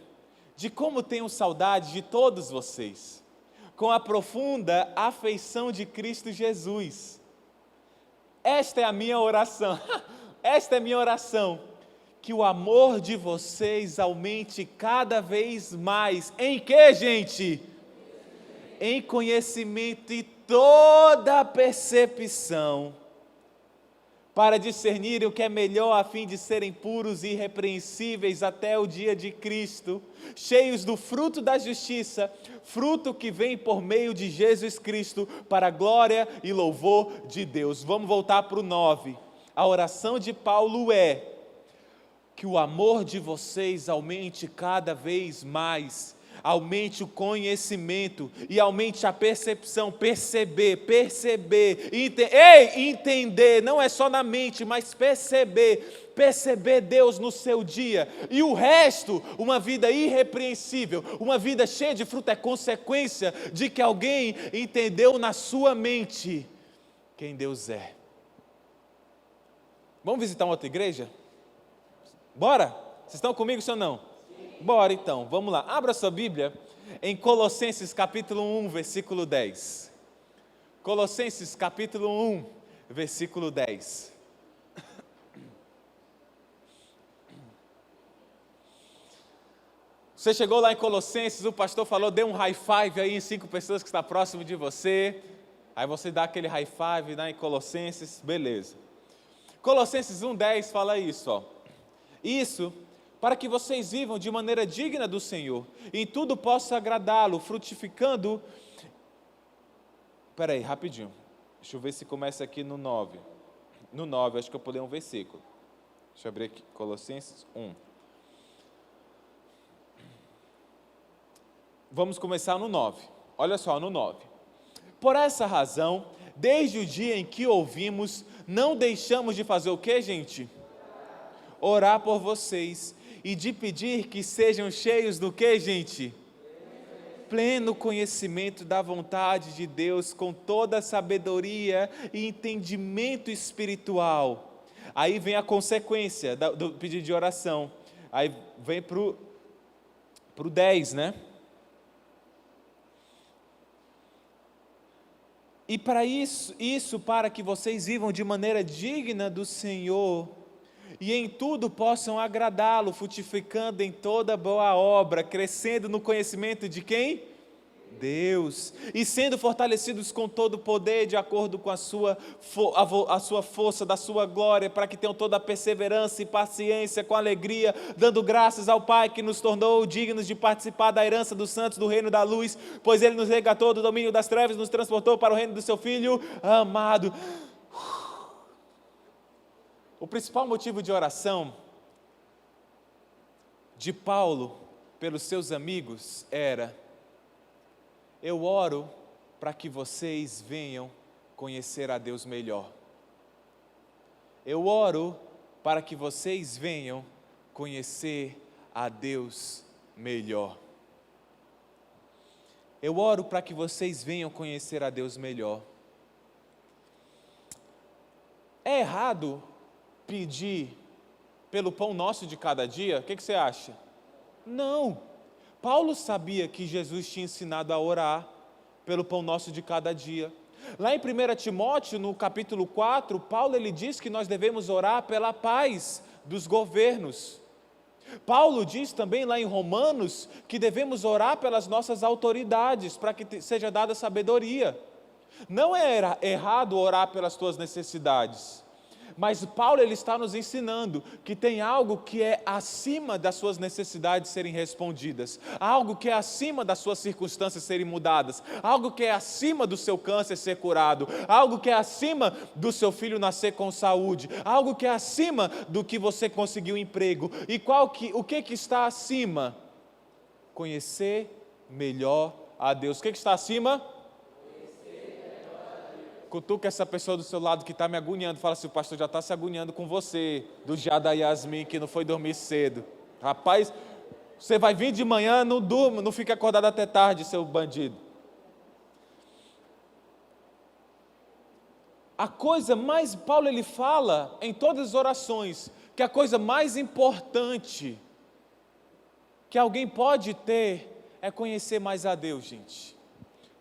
de como tenho saudade de todos vocês, com a profunda afeição de Cristo Jesus. Esta é a minha oração, que o amor de vocês aumente cada vez mais, em que, gente? Em conhecimento e toda percepção, para discernirem o que é melhor, a fim de serem puros e irrepreensíveis até o dia de Cristo, cheios do fruto da justiça, fruto que vem por meio de Jesus Cristo, para a glória e louvor de Deus. Vamos voltar para o 9. A oração de Paulo é que o amor de vocês aumente cada vez mais, aumente o conhecimento e aumente a percepção, perceber, entender, não é só na mente, mas perceber Deus no seu dia, e o resto, uma vida irrepreensível, uma vida cheia de fruto, é consequência de que alguém entendeu na sua mente quem Deus é. Vamos visitar uma outra igreja? Bora? Vocês estão comigo, sim ou não? Sim. Bora então, vamos lá. Abra sua Bíblia em Colossenses capítulo 1, versículo 10. Colossenses capítulo 1, versículo 10. Você chegou lá em Colossenses, o pastor falou, dê um high five aí em 5 pessoas que estão próximo de você. Aí você dá aquele high five lá em Colossenses, beleza. Colossenses 1,10 fala isso, ó. Isso para que vocês vivam de maneira digna do Senhor, e em tudo possa agradá-lo, frutificando... Espera aí, rapidinho. Deixa eu ver se começa aqui no 9. No 9, acho que eu pulei um versículo. Deixa eu abrir aqui, Colossenses 1. Vamos começar no 9. Olha só, no 9. Por essa razão, desde o dia em que ouvimos, não deixamos de fazer o quê, gente? Orar por vocês e de pedir que sejam cheios do quê, gente? Pleno conhecimento da vontade de Deus, com toda a sabedoria e entendimento espiritual. Aí vem a consequência do pedido de oração. Aí vem pro 10, né? E para isso para que vocês vivam de maneira digna do Senhor, e em tudo possam agradá-lo, frutificando em toda boa obra, crescendo no conhecimento de quem? Deus, e sendo fortalecidos com todo o poder, de acordo com a sua força, da sua glória, para que tenham toda a perseverança e paciência, com alegria, dando graças ao Pai que nos tornou dignos de participar da herança dos santos do reino da luz, pois Ele nos resgatou do domínio das trevas e nos transportou para o reino do seu Filho amado. O principal motivo de oração de Paulo pelos seus amigos era: eu oro para que vocês venham conhecer a Deus melhor. Eu oro para que vocês venham conhecer a Deus melhor. Eu oro para que vocês venham conhecer a Deus melhor. É errado pedir pelo pão nosso de cada dia? O que você acha? Não. Paulo sabia que Jesus tinha ensinado a orar pelo pão nosso de cada dia. Lá em 1 Timóteo, no capítulo 4, Paulo ele diz que nós devemos orar pela paz dos governos. Paulo diz também lá em Romanos que devemos orar pelas nossas autoridades, para que seja dada sabedoria. Não é errado orar pelas tuas necessidades, mas Paulo ele está nos ensinando que tem algo que é acima das suas necessidades serem respondidas, algo que é acima das suas circunstâncias serem mudadas, algo que é acima do seu câncer ser curado, algo que é acima do seu filho nascer com saúde, algo que é acima do que você conseguiu um emprego. E o que está acima? Conhecer melhor a Deus. O que está acima? Cutuca essa pessoa do seu lado que está me agoniando. Fala assim: o pastor já está se agoniando com você, do dia da Yasmin, que não foi dormir cedo. Rapaz, você vai vir de manhã, não durma, não fica acordado até tarde, seu bandido. A coisa mais, Paulo ele fala em todas as orações, que a coisa mais importante que alguém pode ter é conhecer mais a Deus, gente.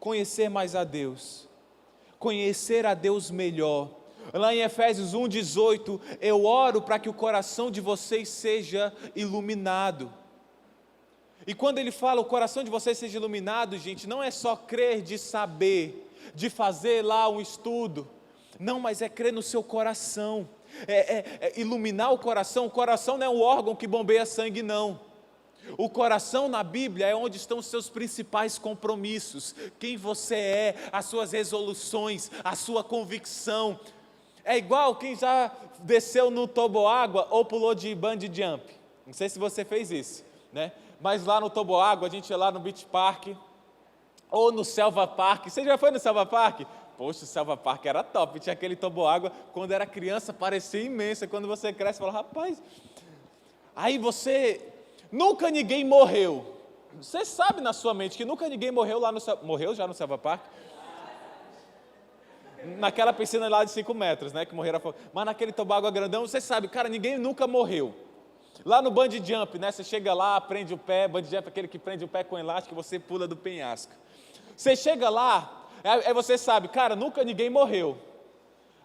Conhecer mais a Deus. Conhecer a Deus melhor. Lá em Efésios 1,18, eu oro para que o coração de vocês seja iluminado. E quando ele fala o coração de vocês seja iluminado, gente, não é só crer de saber, de fazer lá um estudo. Não, mas é crer no seu coração. É iluminar o coração. O coração não é um órgão que bombeia sangue, não. O coração na Bíblia é onde estão os seus principais compromissos, quem você é, as suas resoluções, a sua convicção. É igual quem já desceu no toboágua ou pulou de bungee jump. Não sei se você fez isso, né? Mas lá no toboágua, a gente ia lá no Beach Park, ou no Selva Park. Você já foi no Selva Park? Poxa, o Selva Park era top, tinha aquele toboágua, quando era criança parecia imenso, quando você cresce, fala, rapaz, aí nunca ninguém morreu. Você sabe na sua mente que nunca ninguém morreu lá morreu já no Selva Park? Naquela piscina lá de 5 metros, né, que morreram, mas naquele toboágua grandão, você sabe, cara, ninguém nunca morreu. Lá no bungee jump, né, você chega lá, prende o pé, bungee jump é aquele que prende o pé com elástico e você pula do penhasco. Você chega lá, aí você sabe, cara, nunca ninguém morreu.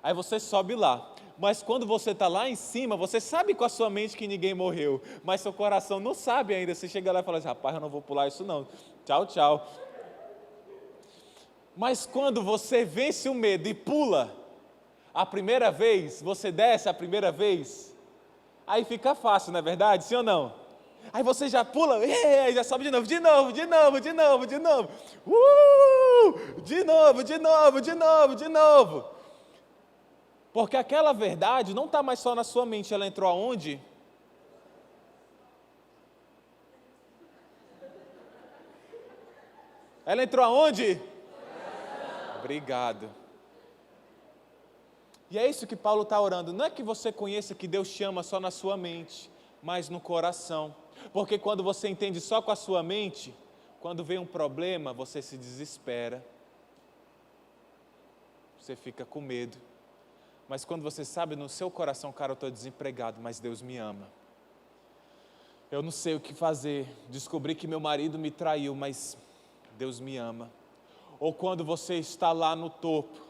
Aí você sobe lá. Mas quando você está lá em cima, você sabe com a sua mente que ninguém morreu, mas seu coração não sabe ainda. Você chega lá e fala assim, rapaz, eu não vou pular isso não. Tchau, tchau. Mas quando você vence o medo e pula a primeira vez, você desce a primeira vez, aí fica fácil, não é verdade? Sim ou não? Aí você já pula, já sobe de novo. De novo. De novo. Porque aquela verdade não está mais só na sua mente, ela entrou aonde? Ela entrou aonde? Obrigado. E é isso que Paulo está orando. Não é que você conheça que Deus te ama só na sua mente, mas no coração. Porque quando você entende só com a sua mente, quando vem um problema, você se desespera. Você fica com medo. Mas quando você sabe no seu coração, cara, eu estou desempregado, mas Deus me ama. Eu não sei o que fazer. Descobri que meu marido me traiu, mas Deus me ama. Ou quando você está lá no topo,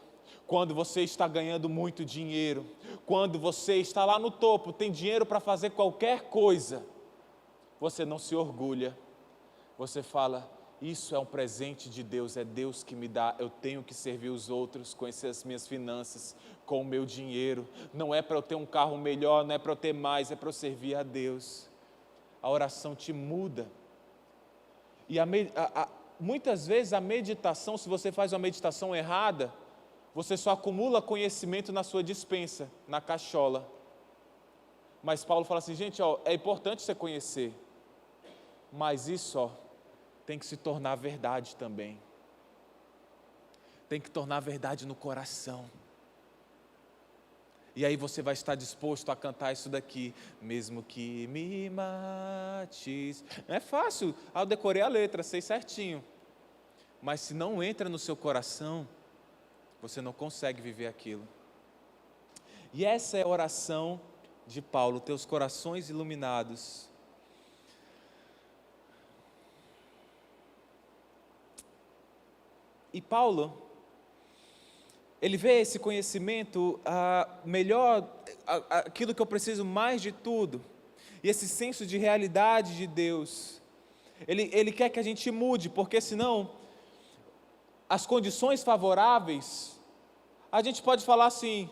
quando você está ganhando muito dinheiro, quando você está lá no topo, tem dinheiro para fazer qualquer coisa, você não se orgulha, você fala, isso é um presente de Deus, é Deus que me dá, eu tenho que servir os outros com essas minhas finanças, com o meu dinheiro, não é para eu ter um carro melhor, não é para eu ter mais, é para eu servir a Deus. A oração te muda, e muitas vezes a meditação, se você faz uma meditação errada, você só acumula conhecimento na sua despensa, na cachola. Mas Paulo fala assim, gente, é importante você conhecer, mas isso tem que se tornar verdade também. Tem que tornar verdade no coração. E aí você vai estar disposto a cantar isso daqui, mesmo que me mates. Não é fácil, eu decorei a letra, sei certinho. Mas se não entra no seu coração, você não consegue viver aquilo. E essa é a oração de Paulo, teus corações iluminados. E Paulo, ele vê esse conhecimento melhor, aquilo que eu preciso mais de tudo, e esse senso de realidade de Deus. Ele quer que a gente mude, porque senão as condições favoráveis, a gente pode falar assim,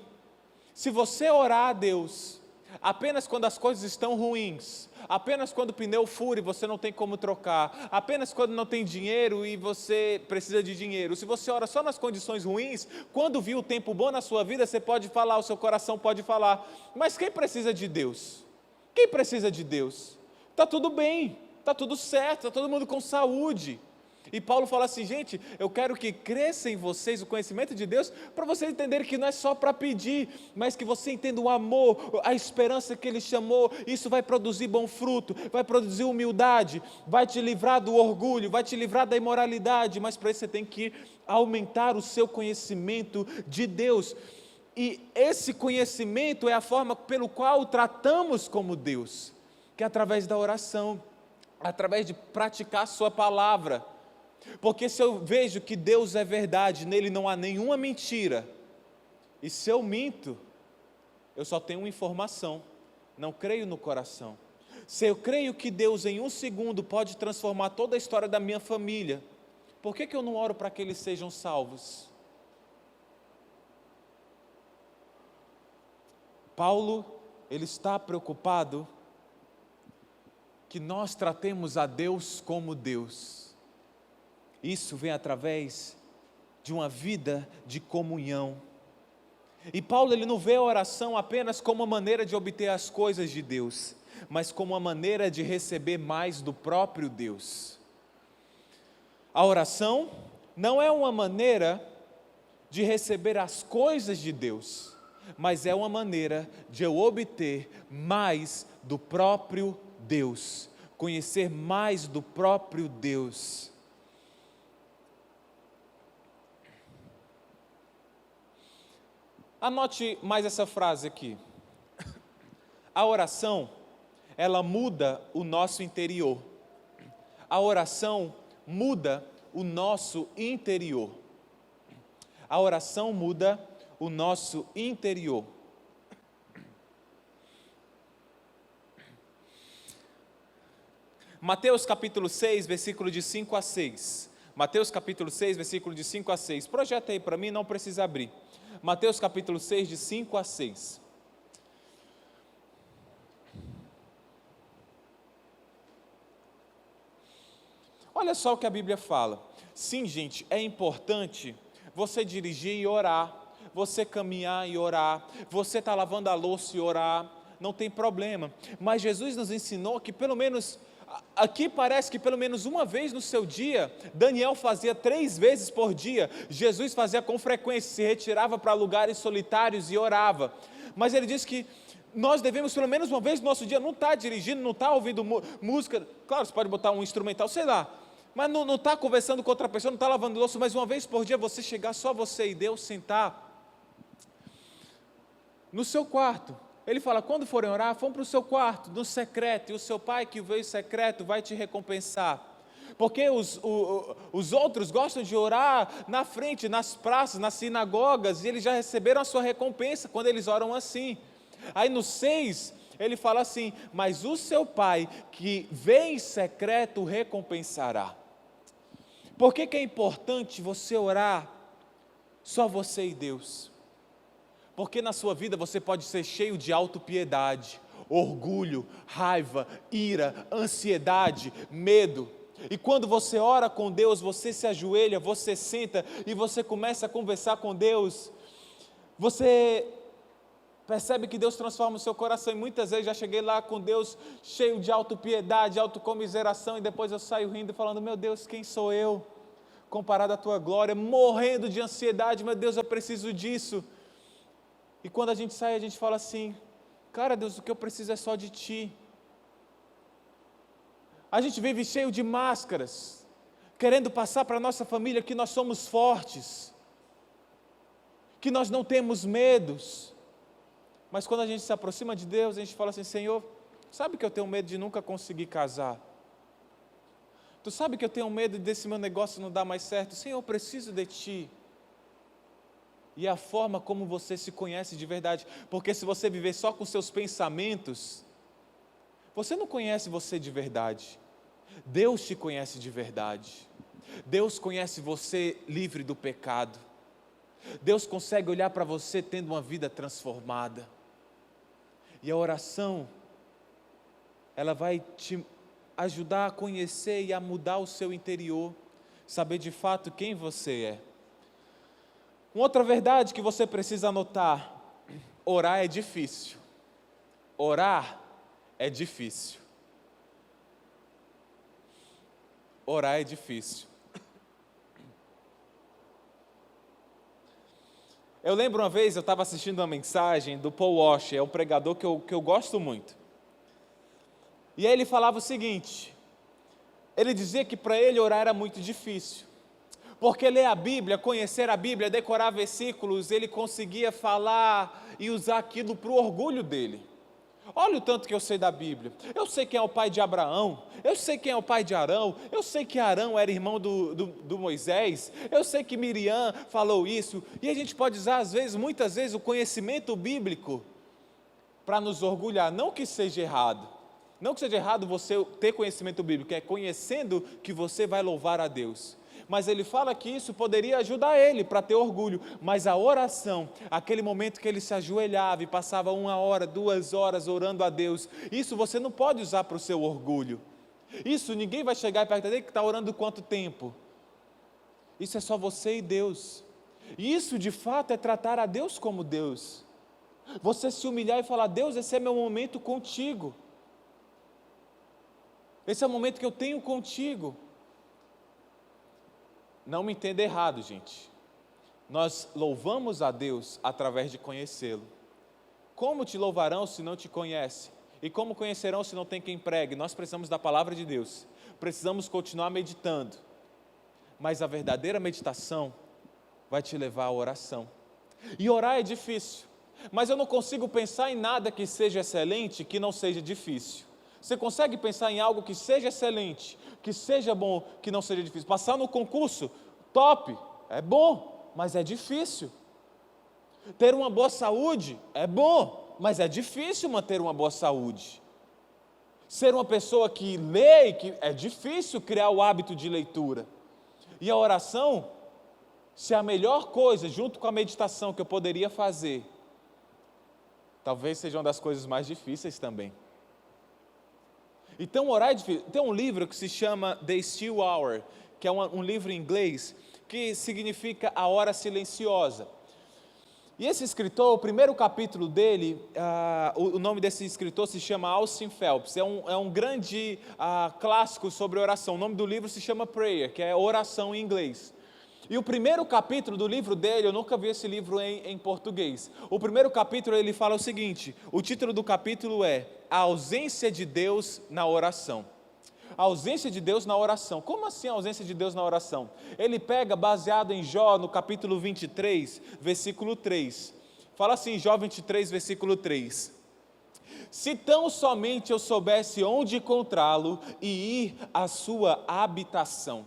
se você orar a Deus, apenas quando as coisas estão ruins, apenas quando o pneu fura e você não tem como trocar, apenas quando não tem dinheiro e você precisa de dinheiro, se você ora só nas condições ruins, quando vir o tempo bom na sua vida, você pode falar, o seu coração pode falar, mas quem precisa de Deus? Quem precisa de Deus? Está tudo bem, está tudo certo, está todo mundo com saúde. E Paulo fala assim, gente, eu quero que cresça em vocês o conhecimento de Deus, para vocês entenderem que não é só para pedir, mas que você entenda o amor, a esperança que Ele chamou, isso vai produzir bom fruto, vai produzir humildade, vai te livrar do orgulho, vai te livrar da imoralidade, mas para isso você tem que aumentar o seu conhecimento de Deus. E esse conhecimento é a forma pelo qual tratamos como Deus, que é através da oração, através de praticar a sua palavra. Porque se eu vejo que Deus é verdade, nele não há nenhuma mentira, e se eu minto, eu só tenho uma informação, não creio no coração. Se eu creio que Deus em um segundo pode transformar toda a história da minha família, por que eu não oro para que eles sejam salvos? Paulo, ele está preocupado que nós tratemos a Deus como Deus. Isso vem através de uma vida de comunhão. E Paulo, ele não vê a oração apenas como uma maneira de obter as coisas de Deus, mas como uma maneira de receber mais do próprio Deus. A oração não é uma maneira de receber as coisas de Deus, mas é uma maneira de eu obter mais do próprio Deus, conhecer mais do próprio Deus. Anote mais essa frase aqui. A oração, ela muda o nosso interior. A oração muda o nosso interior. A oração muda o nosso interior. Mateus capítulo 6, versículo de 5 a 6. Mateus capítulo 6, versículo de 5 a 6. Projeta aí para mim, não precisa abrir. Mateus capítulo 6, de 5 a 6. Olha só o que a Bíblia fala. Sim, gente, é importante você dirigir e orar, você caminhar e orar, você está lavando a louça e orar, não tem problema. Mas Jesus nos ensinou que pelo menos, aqui parece que pelo menos uma vez no seu dia, Daniel fazia 3 vezes por dia, Jesus fazia com frequência, se retirava para lugares solitários e orava. Mas ele disse que nós devemos pelo menos uma vez no nosso dia, não estar dirigindo, não estar ouvindo música, claro, você pode botar um instrumental, sei lá, mas não está conversando com outra pessoa, não está lavando louça, mas uma vez por dia você chegar, só você e Deus, sentar no seu quarto. Ele fala, quando forem orar, vão para o seu quarto, no secreto, e o seu pai que veio secreto vai te recompensar. Porque os outros gostam de orar na frente, nas praças, nas sinagogas, e eles já receberam a sua recompensa quando eles oram assim. Aí no 6, ele fala assim, mas o seu pai que vem em secreto recompensará. Por que é importante você orar só você e Deus? Porque na sua vida você pode ser cheio de autopiedade, orgulho, raiva, ira, ansiedade, medo. E quando você ora com Deus, você se ajoelha, você senta e você começa a conversar com Deus, você percebe que Deus transforma o seu coração. E muitas vezes já cheguei lá com Deus cheio de autopiedade, autocomiseração, e depois eu saio rindo falando, meu Deus, quem sou eu comparado à tua glória, morrendo de ansiedade, meu Deus, eu preciso disso. E quando a gente sai, a gente fala assim, cara, Deus, o que eu preciso é só de Ti. A gente vive cheio de máscaras, querendo passar para a nossa família que nós somos fortes, que nós não temos medos. Mas quando a gente se aproxima de Deus, a gente fala assim, Senhor, sabe que eu tenho medo de nunca conseguir casar? Tu sabe que eu tenho medo desse meu negócio não dar mais certo? Senhor, eu preciso de Ti. E a forma como você se conhece de verdade, porque se você viver só com seus pensamentos, você não conhece você de verdade. Deus te conhece de verdade. Deus conhece você livre do pecado. Deus consegue olhar para você tendo uma vida transformada. E a oração, ela vai te ajudar a conhecer e a mudar o seu interior, saber de fato quem você é. Uma outra verdade que você precisa anotar, orar é difícil. Orar é difícil. Orar é difícil. Eu lembro uma vez, eu estava assistindo uma mensagem do Paul Washer, é um pregador que eu gosto muito. E aí ele falava o seguinte, ele dizia que para ele orar era muito difícil, porque ler a Bíblia, conhecer a Bíblia, decorar versículos, ele conseguia falar e usar aquilo para o orgulho dele. Olha o tanto que eu sei da Bíblia, eu sei quem é o pai de Abraão, eu sei quem é o pai de Arão, eu sei que Arão era irmão do Moisés, eu sei que Miriam falou isso, e a gente pode usar às vezes, muitas vezes, o conhecimento bíblico para nos orgulhar, não que seja errado, não que seja errado você ter conhecimento bíblico, é conhecendo que você vai louvar a Deus. Mas ele fala que isso poderia ajudar ele para ter orgulho, mas a oração, aquele momento que ele se ajoelhava e passava 1 hora, 2 horas orando a Deus, isso você não pode usar para o seu orgulho, isso ninguém vai chegar e perguntar dele que está orando quanto tempo, isso é só você e Deus, isso de fato é tratar a Deus como Deus, você se humilhar e falar, Deus, esse é meu momento contigo, Esse é o momento que eu tenho contigo. Não me entenda errado, gente. Nós louvamos a Deus através de conhecê-lo. Como te louvarão se não te conhecem? E como conhecerão se não tem quem pregue? Nós precisamos da palavra de Deus. Precisamos continuar meditando. Mas a verdadeira meditação vai te levar à oração. E orar é difícil. Mas eu não consigo pensar em nada que seja excelente que não seja difícil. Você consegue pensar em algo que seja excelente, que seja bom, que não seja difícil? Passar no concurso, top, é bom, mas é difícil. Ter uma boa saúde é bom, mas é difícil manter uma boa saúde. Ser uma pessoa que lê, é difícil criar o hábito de leitura. E a oração, se é a melhor coisa, junto com a meditação que eu poderia fazer, talvez seja uma das coisas mais difíceis também. Então orar é difícil. Tem um livro que se chama The Still Hour, que é um livro em inglês, que significa a hora silenciosa. E esse escritor, o primeiro capítulo dele, o nome desse escritor se chama Austin Phelps, é um grande clássico sobre oração. O nome do livro se chama Prayer, que é oração em inglês. E o primeiro capítulo do livro dele, eu nunca vi esse livro em português. O primeiro capítulo ele fala o seguinte, o título do capítulo é A Ausência de Deus na Oração. A ausência de Deus na oração. Como assim a ausência de Deus na oração? Ele pega baseado em Jó, no capítulo 23, versículo 3. Fala assim, Jó 23, versículo 3. Se tão somente eu soubesse onde encontrá-lo e ir à sua habitação.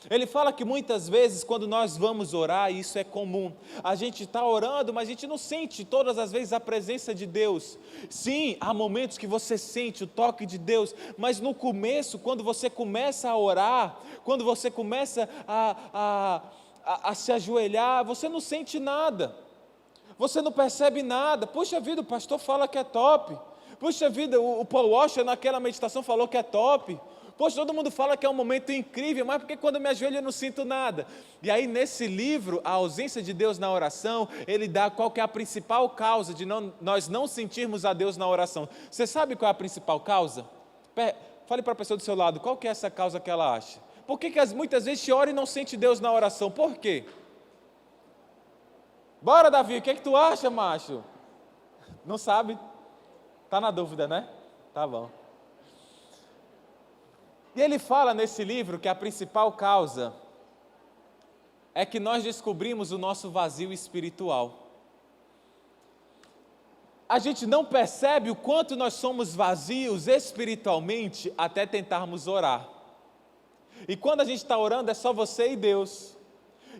Ele fala que muitas vezes quando nós vamos orar, isso é comum, a gente está orando, mas a gente não sente todas as vezes a presença de Deus. Sim, há momentos que você sente o toque de Deus, mas no começo, quando você começa a orar, quando você começa a se ajoelhar, você não sente nada, você não percebe nada. Puxa vida, o pastor fala que é top, puxa vida, o Paul Washer naquela meditação falou que é top. Poxa, todo mundo fala que é um momento incrível, mas porque quando eu me ajoelho eu não sinto nada? E aí nesse livro, A Ausência de Deus na Oração, ele dá qual que é a principal causa de nós não sentirmos a Deus na oração. Você sabe qual é a principal causa? Fale para a pessoa do seu lado, qual que é essa causa que ela acha? Por que muitas vezes te ora e não sente Deus na oração? Por quê? Bora, Davi, o que tu acha, macho? Não sabe? Está na dúvida, né? Tá bom. E ele fala nesse livro que a principal causa é que nós descobrimos o nosso vazio espiritual. A gente não percebe o quanto nós somos vazios espiritualmente até tentarmos orar. E quando a gente está orando é só você e Deus.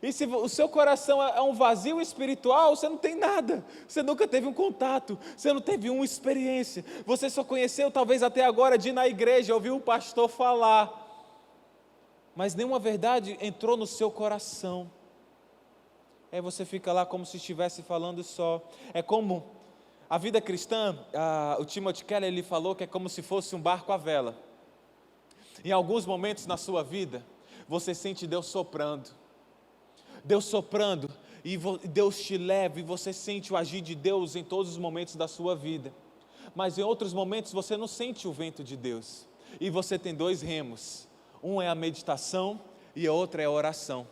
E se o seu coração é um vazio espiritual, você não tem nada, você nunca teve um contato, você não teve uma experiência, você só conheceu talvez até agora de ir na igreja, ouvir o pastor falar, mas nenhuma verdade entrou no seu coração. Aí você fica lá como se estivesse falando só. É como a vida cristã, o Timothy Keller ele falou que é como se fosse um barco à vela. Em alguns momentos na sua vida, você sente Deus soprando, e Deus te leva, e você sente o agir de Deus em todos os momentos da sua vida. Mas em outros momentos você não sente o vento de Deus, e você tem dois remos, um é a meditação e a outra é a oração.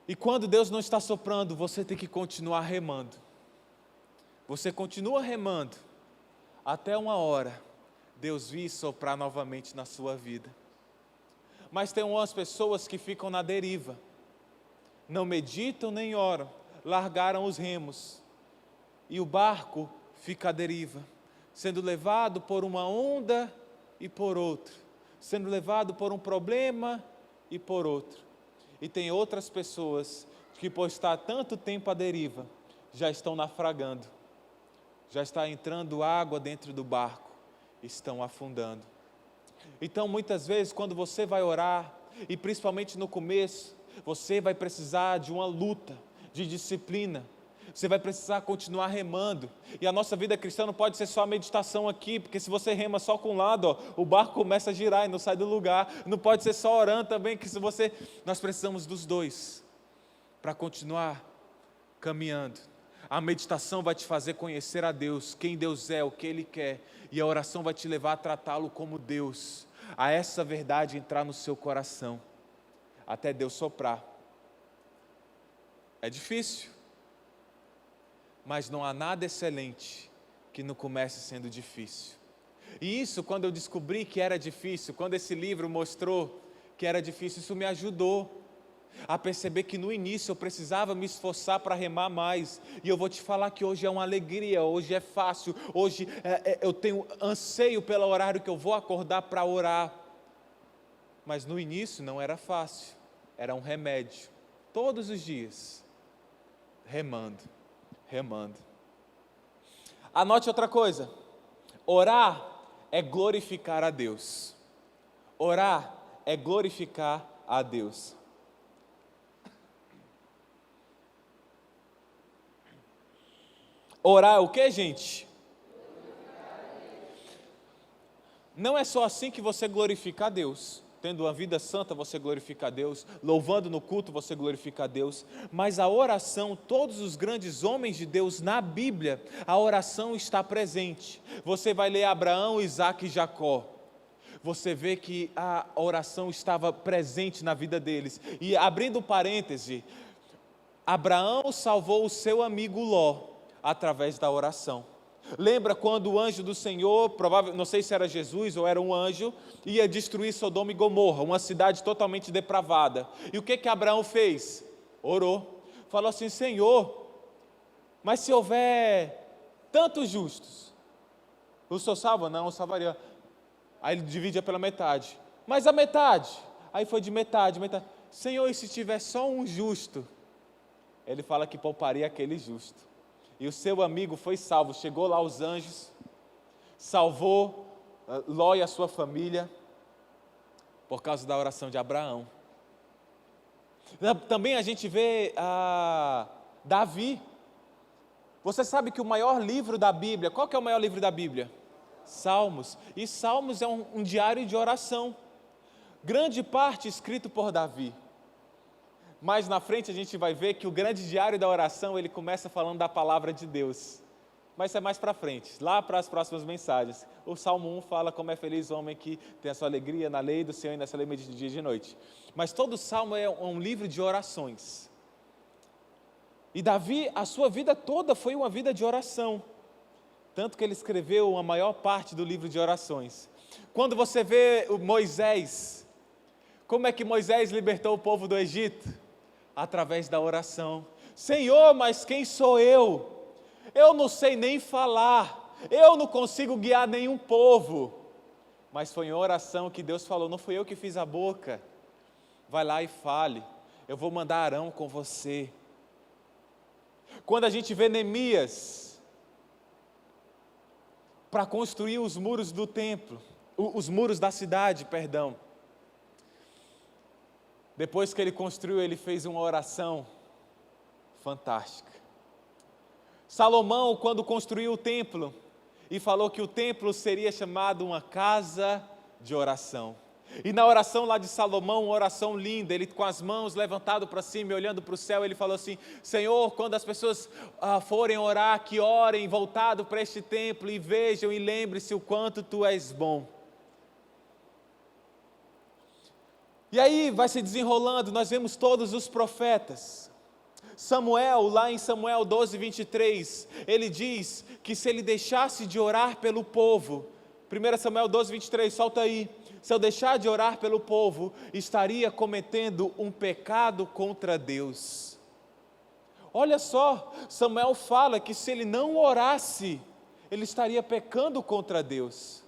E quando Deus não está soprando, você tem que continuar remando. Você continua remando, até uma hora, Deus vir soprar novamente na sua vida. Mas tem umas pessoas que ficam na deriva, não meditam nem oram, largaram os remos, e o barco fica à deriva, sendo levado por uma onda e por outra, sendo levado por um problema e por outro. E tem outras pessoas que por estar tanto tempo à deriva, já estão naufragando, já está entrando água dentro do barco, estão afundando. Então muitas vezes quando você vai orar, e principalmente no começo, você vai precisar de uma luta, de disciplina, você vai precisar continuar remando, e a nossa vida cristã não pode ser só a meditação aqui, porque se você rema só com um lado, o barco começa a girar e não sai do lugar. Não pode ser só orando também, que nós precisamos dos dois, para continuar caminhando. A meditação vai te fazer conhecer a Deus, quem Deus é, o que Ele quer. E a oração vai te levar a tratá-lo como Deus, a essa verdade entrar no seu coração, até Deus soprar. É difícil, mas não há nada excelente que não comece sendo difícil. E isso, quando eu descobri que era difícil, quando esse livro mostrou que era difícil, isso me ajudou a perceber que no início eu precisava me esforçar para remar mais. E eu vou te falar que hoje é uma alegria, hoje é fácil, hoje eu tenho anseio pelo horário que eu vou acordar para orar. Mas no início não era fácil, era um remédio, todos os dias, remando. Anote outra coisa, orar é glorificar a Deus. Orar é glorificar a Deus. Orar é o que, gente? Não é só assim que você glorifica a Deus. Tendo uma vida santa, você glorifica a Deus. Louvando no culto, você glorifica a Deus. Mas a oração, todos os grandes homens de Deus na Bíblia, a oração está presente. Você vai ler Abraão, Isaque e Jacó. Você vê que a oração estava presente na vida deles. E abrindo um parêntese, Abraão salvou o seu amigo Ló através da oração. Lembra quando o anjo do Senhor, não sei se era Jesus ou era um anjo, ia destruir Sodoma e Gomorra, uma cidade totalmente depravada. E o que Abraão fez? Orou. Falou assim: Senhor, mas se houver tantos justos, o Senhor salva? Não, eu salvaria. Aí ele dividia pela metade. Mas a metade? Aí foi de metade. Senhor, e se tiver só um justo? Ele fala que pouparia aquele justo. E o seu amigo foi salvo, chegou lá os anjos, salvou Ló e a sua família, por causa da oração de Abraão. Também a gente vê Davi. Você sabe que o maior livro da Bíblia, qual que é o maior livro da Bíblia? Salmos. E Salmos é um diário de oração, grande parte escrito por Davi. Mais na frente a gente vai ver que o grande diário da oração, ele começa falando da palavra de Deus. Mas isso é mais para frente, lá para as próximas mensagens. O Salmo 1 fala como é feliz o homem que tem a sua alegria na lei do Senhor e nessa lei medita de dia e de noite. Mas todo o Salmo é um livro de orações. E Davi, a sua vida toda foi uma vida de oração. Tanto que ele escreveu a maior parte do livro de orações. Quando você vê o Moisés, como é que Moisés libertou o povo do Egito? Através da oração. Senhor, mas quem sou eu? Eu não sei nem falar, eu não consigo guiar nenhum povo. Mas foi em oração que Deus falou: não fui eu que fiz a boca, vai lá e fale, eu vou mandar Arão com você. Quando a gente vê Neemias, para construir os muros do templo, os muros da cidade, perdão, depois que ele construiu, ele fez uma oração fantástica. Salomão, quando construiu o templo, e falou que o templo seria chamado uma casa de oração. E na oração lá de Salomão, uma oração linda, ele com as mãos levantadas para cima e olhando para o céu, ele falou assim: Senhor, quando as pessoas forem orar, que orem voltado para este templo e vejam e lembre-se o quanto Tu és bom. E aí vai se desenrolando, nós vemos todos os profetas. Samuel, lá em Samuel 12, 23, ele diz que se ele deixasse de orar pelo povo, 1 Samuel 12, 23, solta aí, se eu deixar de orar pelo povo, estaria cometendo um pecado contra Deus. Olha só, Samuel fala que se ele não orasse, ele estaria pecando contra Deus.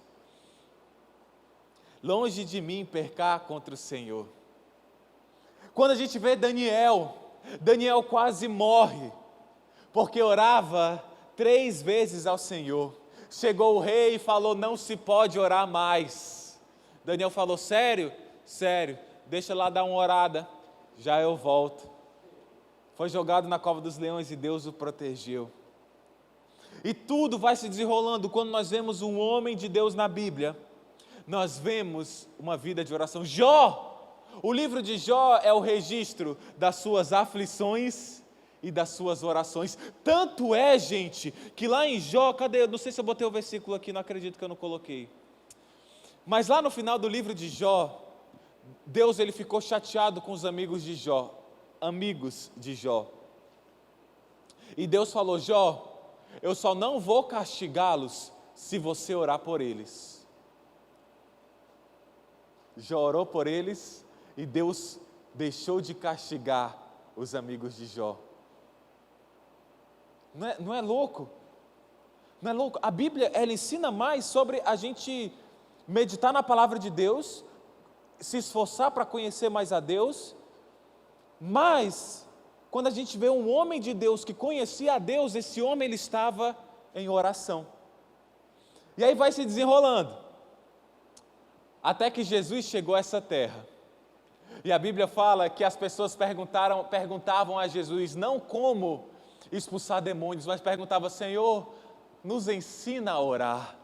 Longe de mim pecar contra o Senhor. Quando a gente vê Daniel quase morre, porque orava 3 vezes ao Senhor. Chegou o rei e falou: não se pode orar mais. Daniel falou: sério? Sério, deixa lá dar uma orada, já eu volto. Foi jogado na cova dos leões e Deus o protegeu. E tudo vai se desenrolando quando nós vemos um homem de Deus na Bíblia. Nós vemos uma vida de oração. Jó, o livro de Jó é o registro das suas aflições e das suas orações. Tanto é, gente, que lá em Jó, cadê? Não sei se eu botei o versículo aqui, não acredito que eu não coloquei. Mas lá no final do livro de Jó, Deus ele ficou chateado com os amigos de Jó. E Deus falou: Jó, eu só não vou castigá-los se você orar por eles. Jó orou por eles e Deus deixou de castigar os amigos de Jó. Não é louco? Não é louco? A Bíblia ela ensina mais sobre a gente meditar na palavra de Deus, se esforçar para conhecer mais a Deus, mas quando a gente vê um homem de Deus que conhecia a Deus, esse homem ele estava em oração. E aí vai se desenrolando, até que Jesus chegou a essa terra. E a Bíblia fala que as pessoas perguntavam a Jesus não como expulsar demônios, mas perguntavam: Senhor, nos ensina a orar.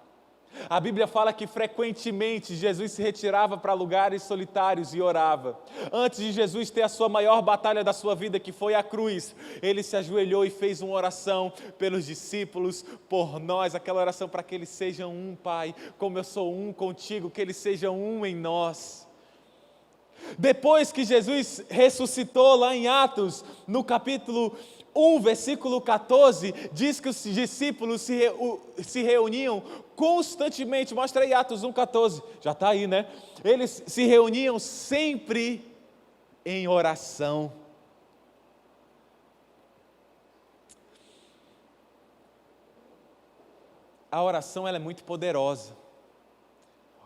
A Bíblia fala que frequentemente Jesus se retirava para lugares solitários e orava. Antes de Jesus ter a sua maior batalha da sua vida, que foi a cruz, ele se ajoelhou e fez uma oração pelos discípulos, por nós, aquela oração para que eles sejam um, Pai, como eu sou um contigo, que eles sejam um em nós. Depois que Jesus ressuscitou lá em Atos, no capítulo 1, versículo 14, diz que os discípulos se reuniam constantemente. Mostra aí Atos 1,14, já está aí, né? Eles se reuniam sempre em oração. A oração ela é muito poderosa.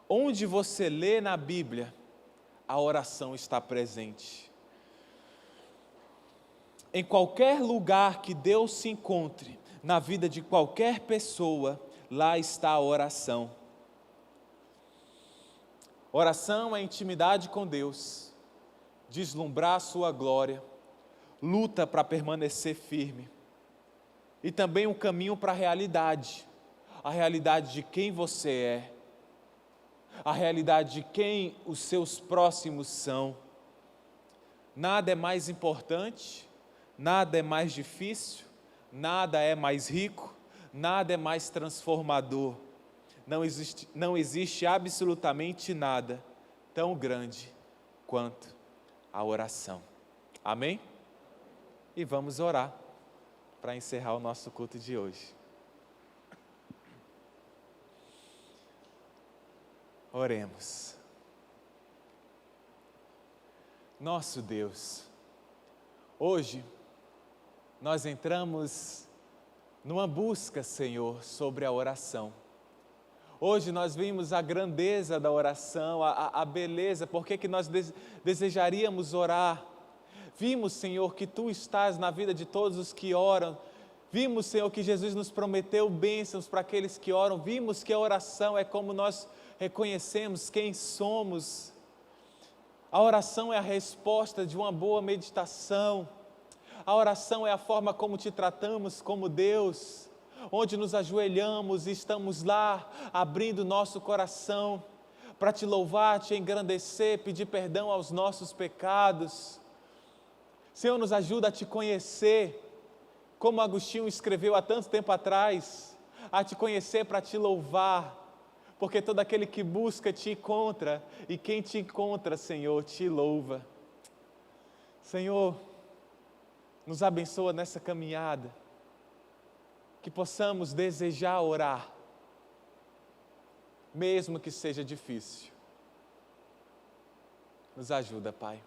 Onde você lê na Bíblia, a oração está presente. Em qualquer lugar que Deus se encontre, na vida de qualquer pessoa, lá está a oração. Oração é intimidade com Deus, deslumbrar a sua glória, luta para permanecer firme, e também um caminho para a realidade de quem você é, a realidade de quem os seus próximos são. Nada é mais importante, nada é mais difícil, nada é mais rico, nada é mais transformador. Não existe absolutamente nada tão grande quanto a oração. Amém? E vamos orar para encerrar o nosso culto de hoje. Oremos. Nosso Deus, hoje nós entramos numa busca, Senhor, sobre a oração. Hoje nós vimos a grandeza da oração, a beleza, por que nós desejaríamos orar. Vimos, Senhor, que Tu estás na vida de todos os que oram. Vimos, Senhor, que Jesus nos prometeu bênçãos para aqueles que oram. Vimos que a oração é como nós reconhecemos quem somos. A oração é a resposta de uma boa meditação. A oração é a forma como te tratamos como Deus, onde nos ajoelhamos e estamos lá, abrindo nosso coração, para te louvar, te engrandecer, pedir perdão aos nossos pecados. Senhor, nos ajuda a te conhecer, como Agostinho escreveu há tanto tempo atrás, a te conhecer para te louvar, porque todo aquele que busca te encontra, e quem te encontra, Senhor, te louva. Senhor, nos abençoa nessa caminhada, que possamos desejar orar, mesmo que seja difícil. Nos ajuda, Pai.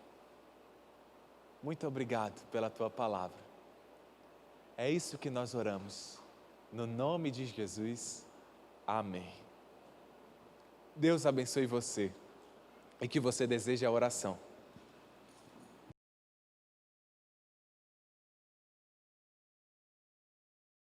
Muito obrigado pela Tua palavra. É isso que nós oramos, no nome de Jesus. Amém. Deus abençoe você e que você deseje a oração.